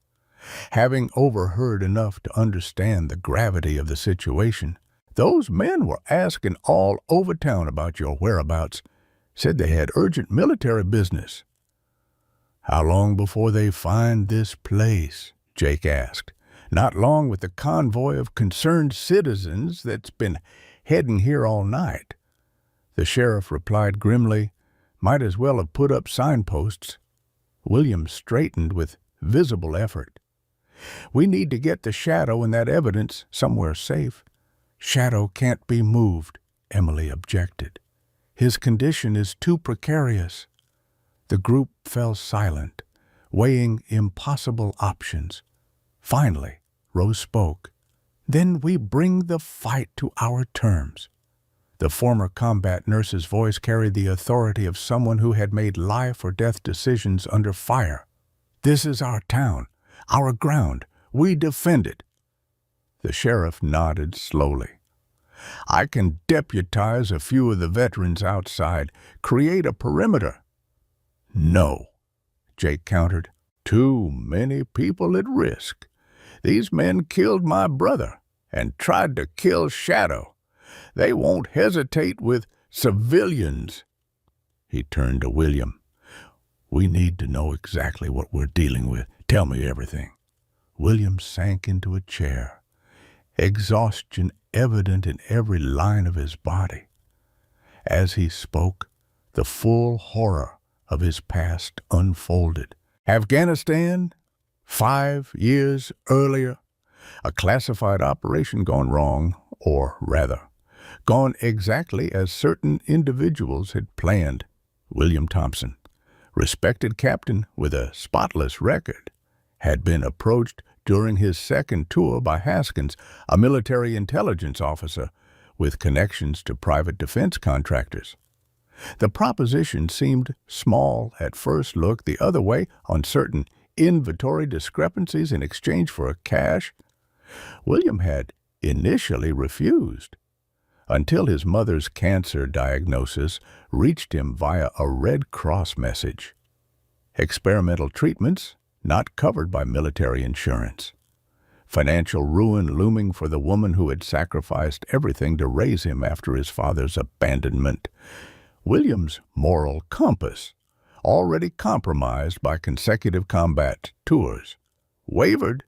Having overheard enough to understand the gravity of the situation, "Those men were asking all over town about your whereabouts. Said they had urgent military business." "How long before they find this place?" Jake asked. "Not long with the convoy of concerned citizens that's been heading here all night." The sheriff replied grimly, "Might as well have put up signposts." William straightened with visible effort. "We need to get the Shadow and that evidence somewhere safe." "Shadow can't be moved," Emily objected. "His condition is too precarious." The group fell silent, weighing impossible options. Finally, Rose spoke. "Then we bring the fight to our terms." The former combat nurse's voice carried the authority of someone who had made life or death decisions under fire. "This is our town, our ground. We defend it." The sheriff nodded slowly. "I can deputize a few of the veterans outside, create a perimeter." "No," Jake countered. "Too many people at risk. These men killed my brother and tried to kill Shadow. They won't hesitate with civilians." He turned to William. "We need to know exactly what we're dealing with. Tell me everything." William sank into a chair, exhaustion evident in every line of his body. As he spoke, the full horror of his past unfolded. Afghanistan, 5 years earlier, a classified operation gone wrong, or rather, gone exactly as certain individuals had planned. William Thompson, respected captain with a spotless record, had been approached during his second tour by Haskins, a military intelligence officer with connections to private defense contractors. The proposition seemed small at first look the other way on certain inventory discrepancies in exchange for cash. William had initially refused, until his mother's cancer diagnosis reached him via a Red Cross message. Experimental treatments not covered by military insurance. Financial ruin looming for the woman who had sacrificed everything to raise him after his father's abandonment. William's moral compass, already compromised by consecutive combat tours, wavered,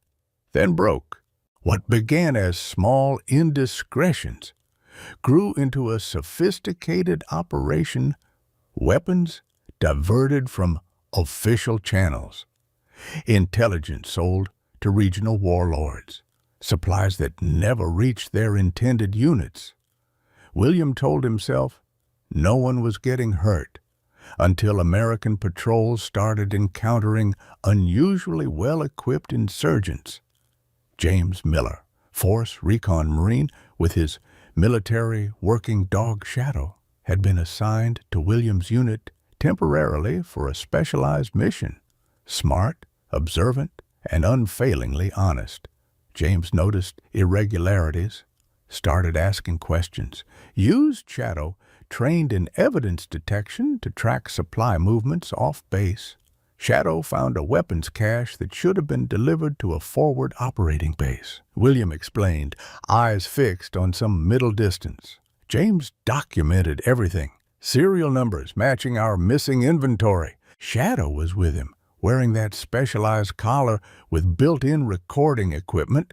then broke. What began as small indiscretions grew into a sophisticated operation, weapons diverted from official channels, intelligence sold to regional warlords, supplies that never reached their intended units. William told himself no one was getting hurt until American patrols started encountering unusually well-equipped insurgents. James Miller, Force Recon Marine, with his military working dog Shadow, had been assigned to William's unit temporarily for a specialized mission. Smart, observant, and unfailingly honest, James noticed irregularities, started asking questions, used Shadow, trained in evidence detection to track supply movements off base. Shadow found a weapons cache that should have been delivered to a forward operating base. William explained, eyes fixed on some middle distance. James documented everything, serial numbers matching our missing inventory. Shadow was with him, wearing that specialized collar with built-in recording equipment.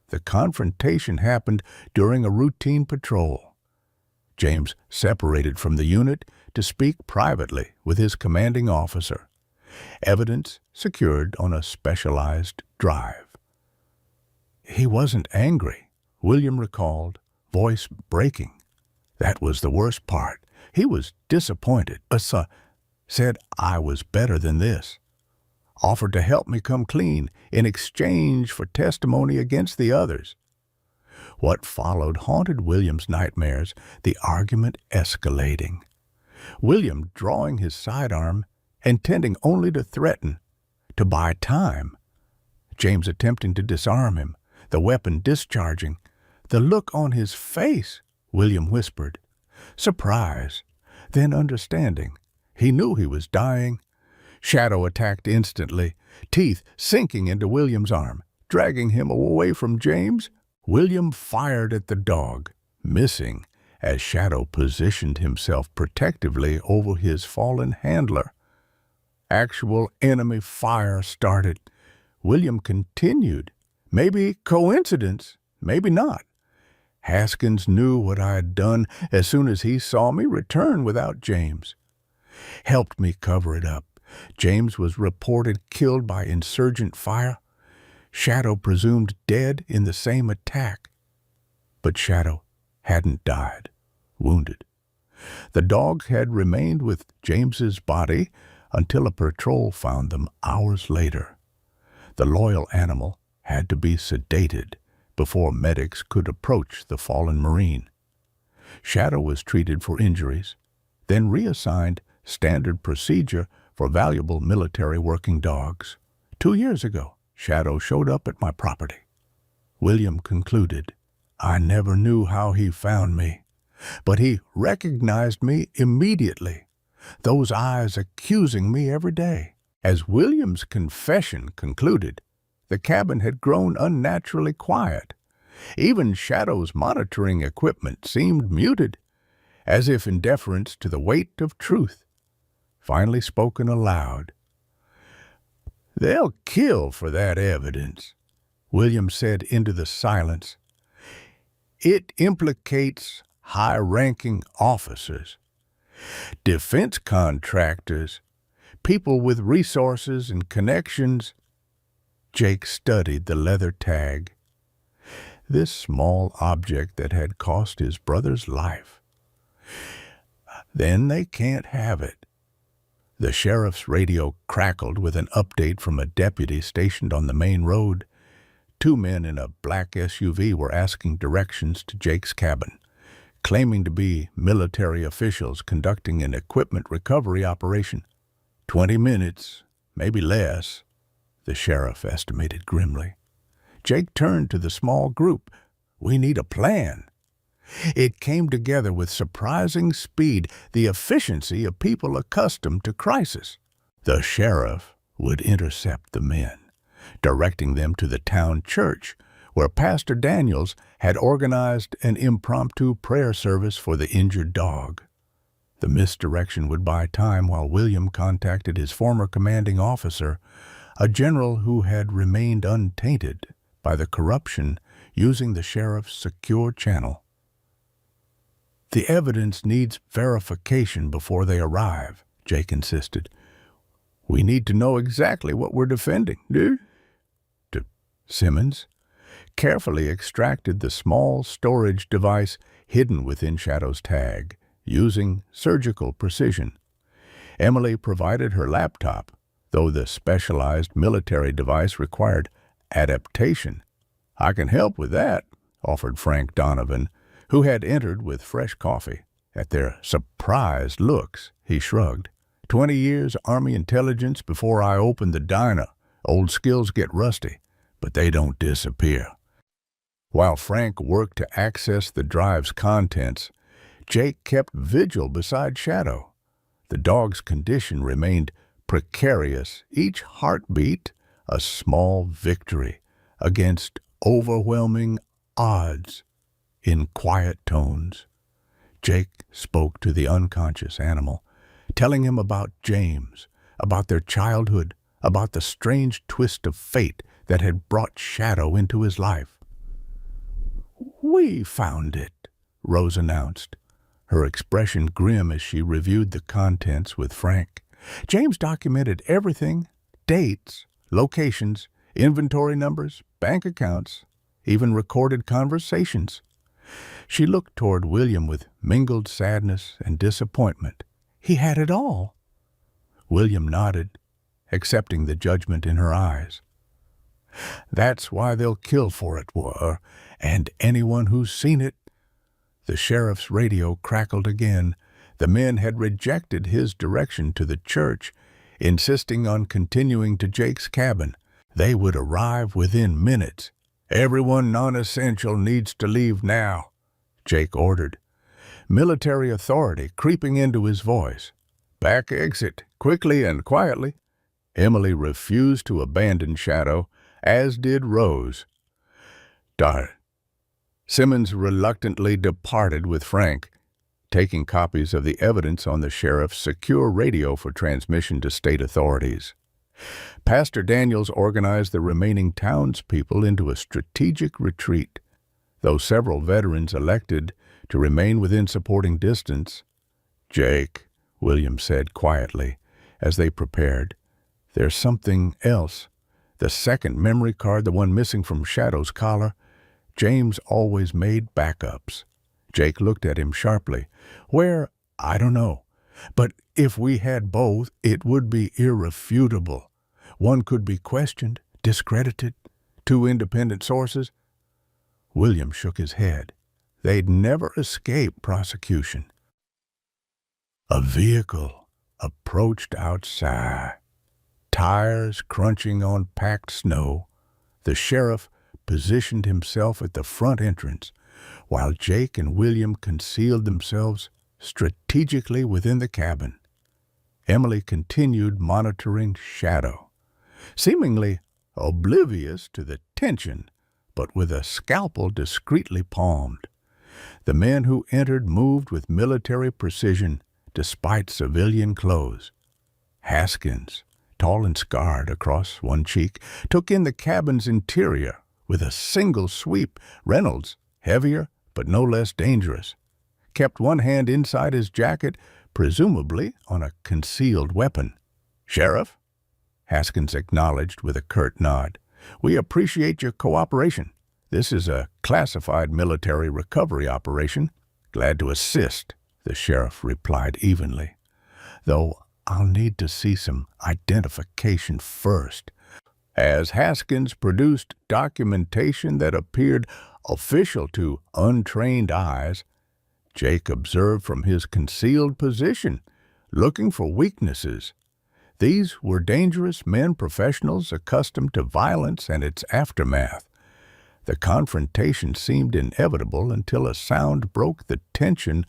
The confrontation happened during a routine patrol. James separated from the unit to speak privately with his commanding officer. Evidence secured on a specialized drive. He wasn't angry, William recalled, voice breaking. That was the worst part. He was disappointed. Said I was better than this. offered to help me come clean in exchange for testimony against the others. What followed haunted William's nightmares, the argument escalating. William drawing his sidearm, intending only to threaten, to buy time. James attempting to disarm him, the weapon discharging. The look on his face, William whispered. Surprise, then understanding. He knew he was dying. Shadow attacked instantly, teeth sinking into William's arm, dragging him away from James. William fired at the dog, missing as Shadow positioned himself protectively over his fallen handler. Actual enemy fire started. William continued. Maybe coincidence, maybe not. Haskins knew what I had done as soon as he saw me return without James. Helped me cover it up. James was reported killed by insurgent fire. Shadow presumed dead in the same attack. But Shadow hadn't died, wounded. The dog had remained with James's body until a patrol found them hours later. The loyal animal had to be sedated before medics could approach the fallen Marine. Shadow was treated for injuries, then reassigned standard procedure for valuable military working dogs. 2 years ago, Shadow showed up at my property. William concluded, I never knew how he found me, but he recognized me immediately, those eyes accusing me every day. As William's confession concluded, the cabin had grown unnaturally quiet. Even Shadow's monitoring equipment seemed muted, as if in deference to the weight of truth. Finally spoken aloud. They'll kill for that evidence, William said into the silence. It implicates high-ranking officers, defense contractors, people with resources and connections. Jake studied the leather tag. This small object that had cost his brother's life. Then they can't have it. The sheriff's radio crackled with an update from a deputy stationed on the main road. 2 men in a black SUV were asking directions to Jake's cabin, claiming to be military officials conducting an equipment recovery operation. 20 minutes, maybe less, the sheriff estimated grimly. Jake turned to the small group. We need a plan. It came together with surprising speed, the efficiency of people accustomed to crisis. The sheriff would intercept the men, directing them to the town church, where Pastor Daniels had organized an impromptu prayer service for the injured dog. The misdirection would buy time while William contacted his former commanding officer, a general who had remained untainted by the corruption using the sheriff's secure channel. The evidence needs verification before they arrive, Jake insisted. We need to know exactly what we're defending, dude. Simmons carefully extracted the small storage device hidden within Shadow's tag, using surgical precision. Emily provided her laptop, though the specialized military device required adaptation. I can help with that, offered Frank Donovan, who had entered with fresh coffee. At their surprised looks, he shrugged. 20 years Army intelligence before I opened the diner. Old skills get rusty, but they don't disappear. While Frank worked to access the drive's contents, Jake kept vigil beside Shadow. The dog's condition remained precarious, each heartbeat a small victory against overwhelming odds. In quiet tones, Jake spoke to the unconscious animal, telling him about James, about their childhood, about the strange twist of fate that had brought Shadow into his life. We found it, Rose announced, her expression grim as she reviewed the contents with Frank. James documented everything, dates, locations, inventory numbers, bank accounts, even recorded conversations. She looked toward William with mingled sadness and disappointment. He had it all. William nodded. accepting the judgment in her eyes. "That's why they'll kill for it, and anyone who's seen it." The sheriff's radio crackled again. The men had rejected his direction to the church, insisting on continuing to Jake's cabin. They would arrive within minutes. "Everyone non-essential needs to leave now," Jake ordered, military authority creeping into his voice. "Back exit, quickly and quietly." Emily refused to abandon Shadow, as did Rose. Darn. Simmons reluctantly departed with Frank, taking copies of the evidence on the sheriff's secure radio for transmission to state authorities. Pastor Daniels organized the remaining townspeople into a strategic retreat. Though several veterans elected to remain within supporting distance, "Jake," William said quietly as they prepared, "there's something else. The second memory card, the one missing from Shadow's collar, James always made backups." Jake looked at him sharply. "Where? I don't know. But if we had both, it would be irrefutable. One could be questioned, discredited. 2 independent sources." William shook his head. They'd never escape prosecution. A vehicle approached outside, tires crunching on packed snow. The sheriff positioned himself at the front entrance, while Jake and William concealed themselves strategically within the cabin. Emily continued monitoring Shadow, seemingly oblivious to the tension, but with a scalpel discreetly palmed. The men who entered moved with military precision despite civilian clothes. Haskins, tall and scarred across one cheek, took in the cabin's interior with a single sweep. Reynolds, heavier but no less dangerous, kept one hand inside his jacket, presumably on a concealed weapon. "Sheriff?" Haskins acknowledged with a curt nod. "We appreciate your cooperation. This is a classified military recovery operation." "Glad to assist," the sheriff replied evenly, "though I'll need to see some identification first." As Haskins produced documentation that appeared official to untrained eyes, Jake observed from his concealed position, looking for weaknesses. These were dangerous men, professionals accustomed to violence and its aftermath. The confrontation seemed inevitable until a sound broke the tension,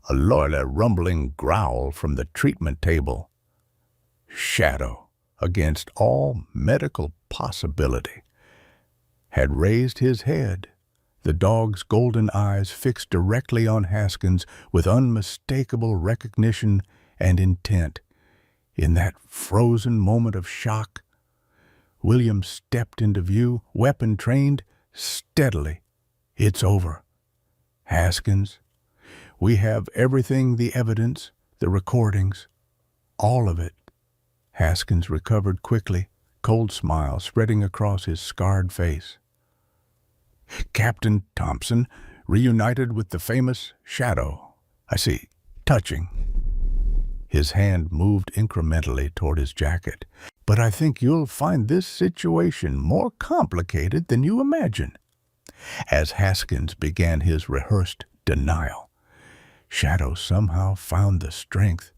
a rumbling growl from the treatment table. Shadow, against all medical possibility, had raised his head, the dog's golden eyes fixed directly on Haskins with unmistakable recognition and intent. In that frozen moment of shock, William stepped into view, weapon trained, steadily. "It's over. Haskins, we have everything, the evidence, the recordings, all of it." Haskins recovered quickly, cold smile spreading across his scarred face. "Captain Thompson, reunited with the famous Shadow. I see. Touching." His hand moved incrementally toward his jacket. "But I think you'll find this situation more complicated than you imagine." As Haskins began his rehearsed denial, Shadow somehow found the strength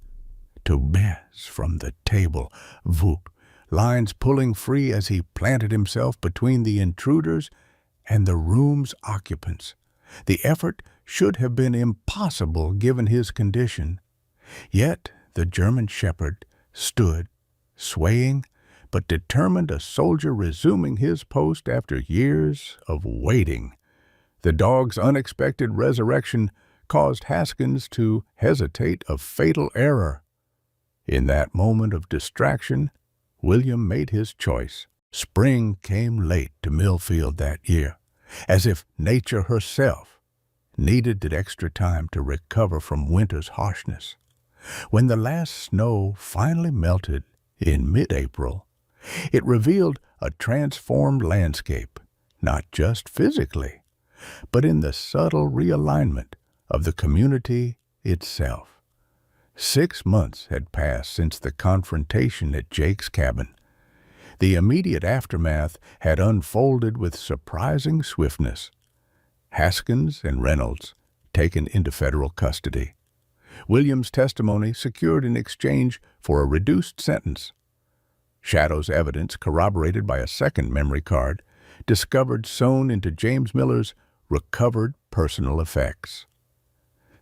to best from the table. Whoop, lines pulling free as he planted himself between the intruders and the room's occupants. The effort should have been impossible given his condition. Yet the German shepherd stood, swaying, but determined, a soldier resuming his post after years of waiting. The dog's unexpected resurrection caused Haskins to hesitate, a fatal error. In that moment of distraction, William made his choice. Spring came late to Millfield that year, as if nature herself needed that extra time to recover from winter's harshness. When the last snow finally melted in mid-April, it revealed a transformed landscape, not just physically, but in the subtle realignment of the community itself. 6 months had passed since the confrontation at Jake's cabin. The immediate aftermath had unfolded with surprising swiftness. Haskins and Reynolds taken into federal custody. Williams' testimony secured in exchange for a reduced sentence. Shadow's evidence, corroborated by a second memory card, discovered sewn into James Miller's recovered personal effects.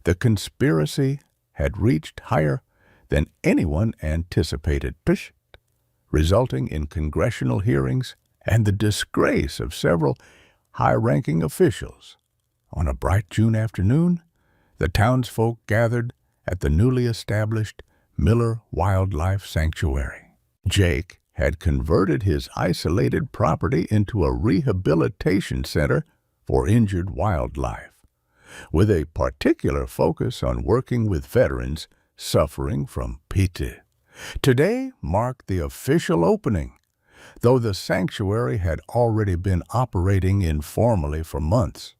The conspiracy had reached higher than anyone anticipated, resulting in congressional hearings and the disgrace of several high-ranking officials. On a bright June afternoon, the townsfolk gathered at the newly established Miller Wildlife Sanctuary. Jake had converted his isolated property into a rehabilitation center for injured wildlife, with a particular focus on working with veterans suffering from PT. Today marked the official opening, though the sanctuary had already been operating informally for months.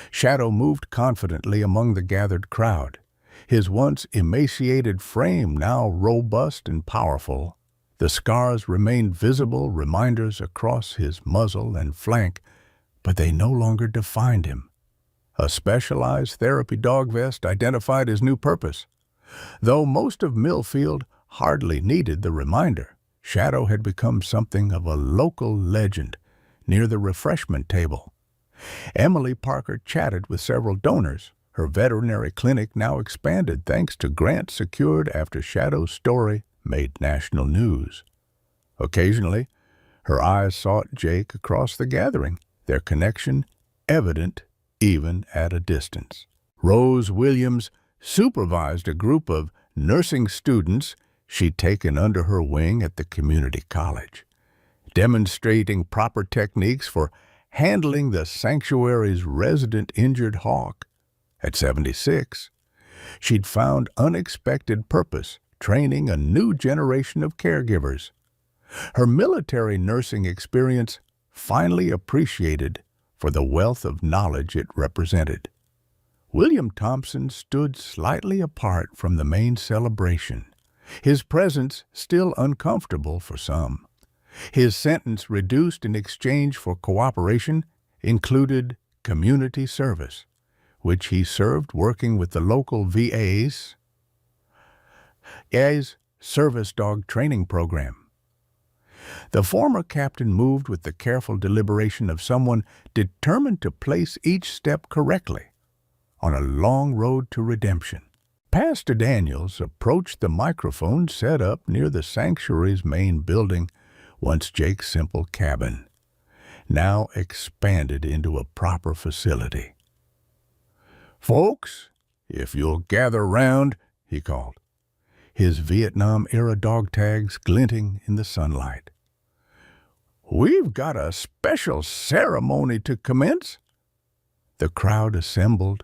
Shadow moved confidently among the gathered crowd, his once emaciated frame now robust and powerful. The scars remained visible reminders across his muzzle and flank, but they no longer defined him. A specialized therapy dog vest identified his new purpose. Though most of Millfield hardly needed the reminder, Shadow had become something of a local legend near the refreshment table. Emily Parker chatted with several donors. Her veterinary clinic now expanded thanks to grants secured after Shadow's story made national news. Occasionally, her eyes sought Jake across the gathering, their connection evident even at a distance. Rose Williams supervised a group of nursing students she'd taken under her wing at the community college, demonstrating proper techniques for handling the sanctuary's resident injured hawk. At 76, she'd found unexpected purpose training a new generation of caregivers. Her military nursing experience finally appreciated for the wealth of knowledge it represented. William Thompson stood slightly apart from the main celebration, his presence still uncomfortable for some. His sentence reduced in exchange for cooperation included community service, which he served working with the local VA's service dog training program. The former captain moved with the careful deliberation of someone determined to place each step correctly on a long road to redemption. Pastor Daniels approached the microphone set up near the sanctuary's main building, once Jake's simple cabin, now expanded into a proper facility. "Folks, if you'll gather round," he called, his Vietnam-era dog tags glinting in the sunlight. "We've got a special ceremony to commence." The crowd assembled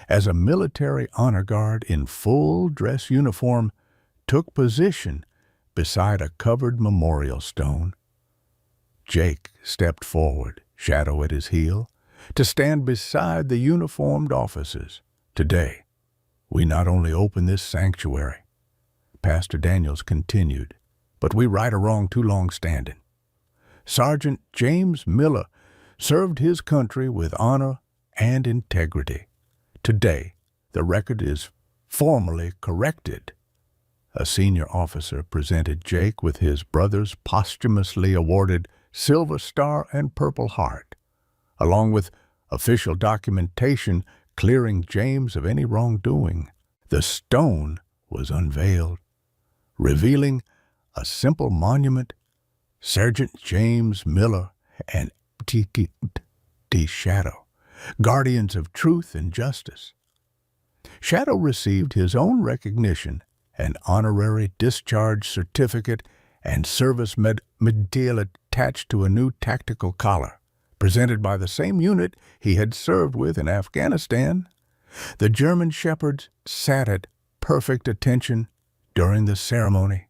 as a military honor guard in full dress uniform took position beside a covered memorial stone. Jake stepped forward, Shadow at his heel, to stand beside the uniformed officers. "Today, we not only open this sanctuary," Pastor Daniels continued, "but we right a wrong too long standing. Sergeant James Miller served his country with honor and integrity. Today, the record is formally corrected." A senior officer presented Jake with his brother's posthumously awarded Silver Star and Purple Heart, along with official documentation clearing James of any wrongdoing. The stone was unveiled, revealing a simple monument, Sergeant James Miller and T. Shadow, guardians of truth and justice. Shadow received his own recognition, an honorary discharge certificate and service medal attached to a new tactical collar, presented by the same unit he had served with in Afghanistan. The German shepherds sat at perfect attention during the ceremony,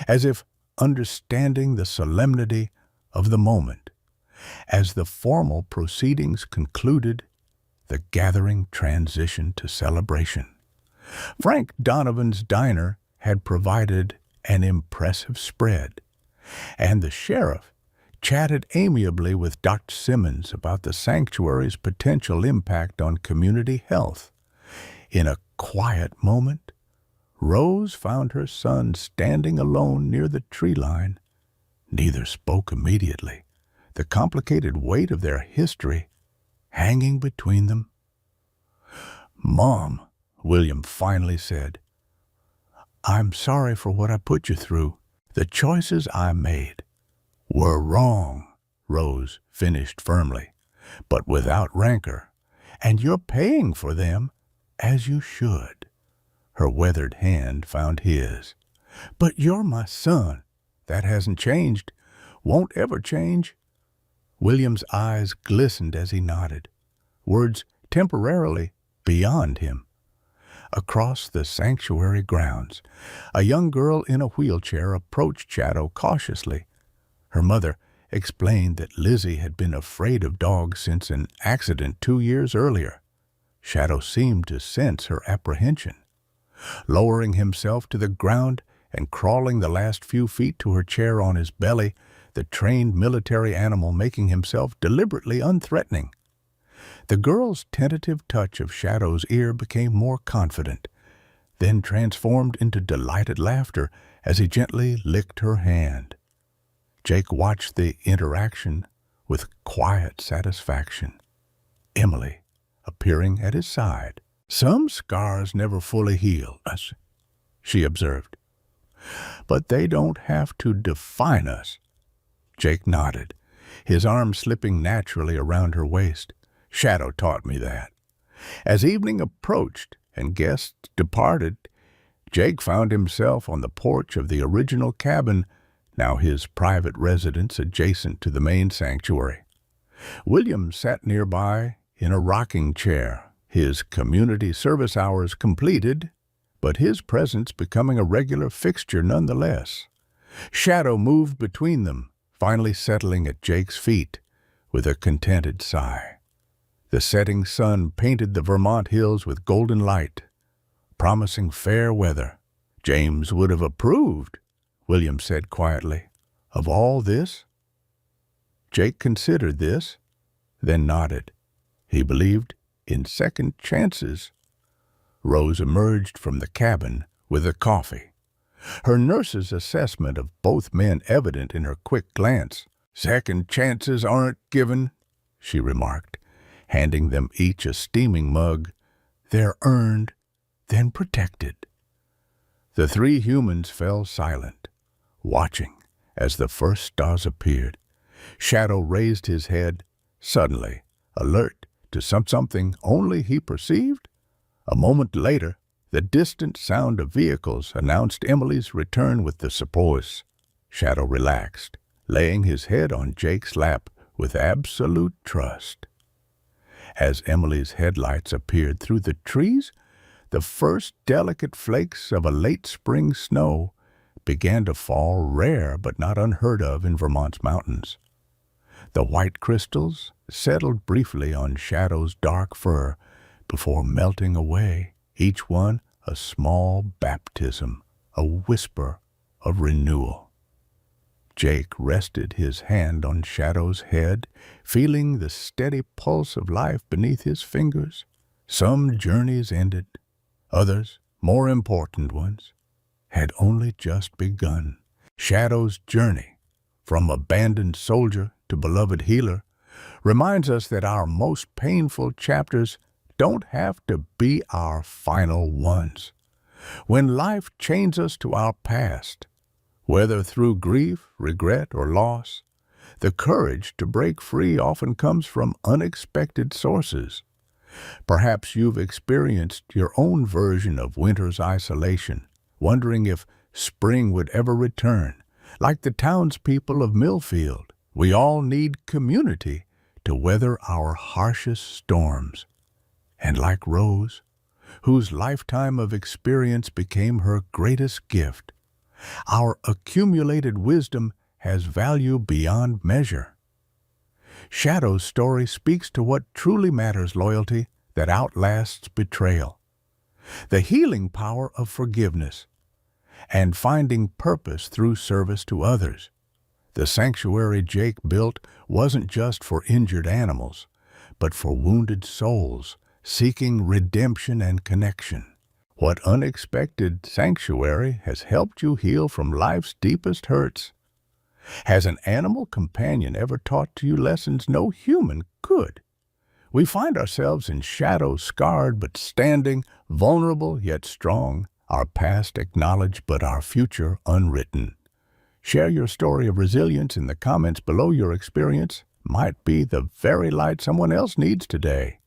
as if understanding the solemnity of the moment. As the formal proceedings concluded, the gathering transitioned to celebration. Frank Donovan's diner had provided an impressive spread, and the sheriff chatted amiably with Dr. Simmons about the sanctuary's potential impact on community health. In a quiet moment, Rose found her son standing alone near the tree line. Neither spoke immediately, the complicated weight of their history hanging between them. "Mom," William finally said, "I'm sorry for what I put you through. The choices I made were wrong," Rose finished firmly, but without rancor, "and you're paying for them, as you should." Her weathered hand found his. "But you're my son. That hasn't changed. Won't ever change." William's eyes glistened as he nodded, words temporarily beyond him. Across the sanctuary grounds, a young girl in a wheelchair approached Shadow cautiously. Her mother explained that Lizzie had been afraid of dogs since an accident 2 years earlier. Shadow seemed to sense her apprehension. Lowering himself to the ground and crawling the last few feet to her chair on his belly, the trained military animal making himself deliberately unthreatening. The girl's tentative touch of Shadow's ear became more confident, then transformed into delighted laughter as he gently licked her hand. Jake watched the interaction with quiet satisfaction. Emily, appearing at his side. "Some scars never fully heal us," she observed. "But they don't have to define us." Jake nodded, his arm slipping naturally around her waist. "Shadow taught me that." As evening approached and guests departed, Jake found himself on the porch of the original cabin, now his private residence adjacent to the main sanctuary. William sat nearby in a rocking chair, his community service hours completed, but his presence becoming a regular fixture nonetheless. Shadow moved between them, finally settling at Jake's feet with a contented sigh. The setting sun painted the Vermont hills with golden light, promising fair weather. "James would have approved," William said quietly, "of all this." Jake considered this, then nodded. He believed in second chances. Rose emerged from the cabin with a coffee, her nurse's assessment of both men evident in her quick glance. "Second chances aren't given," she remarked, handing them each a steaming mug. "They're earned, then protected." The three humans fell silent, watching as the first stars appeared. Shadow raised his head, suddenly, alert to something only he perceived. A moment later, the distant sound of vehicles announced Emily's return with the supports. Shadow relaxed, laying his head on Jake's lap with absolute trust. As Emily's headlights appeared through the trees, the first delicate flakes of a late spring snow began to fall, rare but not unheard of in Vermont's mountains. The white crystals settled briefly on Shadow's dark fur before melting away, each one a small baptism, a whisper of renewal. Jake rested his hand on Shadow's head, feeling the steady pulse of life beneath his fingers. Some journeys ended, others, more important ones, had only just begun. Shadow's journey, from abandoned soldier to beloved healer, reminds us that our most painful chapters don't have to be our final ones. When life chains us to our past, whether through grief, regret, or loss, the courage to break free often comes from unexpected sources. Perhaps you've experienced your own version of winter's isolation, wondering if spring would ever return. Like the townspeople of Millfield, we all need community to weather our harshest storms. And like Rose, whose lifetime of experience became her greatest gift, our accumulated wisdom has value beyond measure. Shadow's story speaks to what truly matters: loyalty that outlasts betrayal. the healing power of forgiveness, and finding purpose through service to others. The sanctuary Jake built wasn't just for injured animals, but for wounded souls seeking redemption and connection. What unexpected sanctuary has helped you heal from life's deepest hurts? Has an animal companion ever taught you lessons no human could? We find ourselves in shadow, scarred but standing, vulnerable yet strong, our past acknowledged but our future unwritten. Share your story of resilience in the comments below. Your experience might be the very light someone else needs today.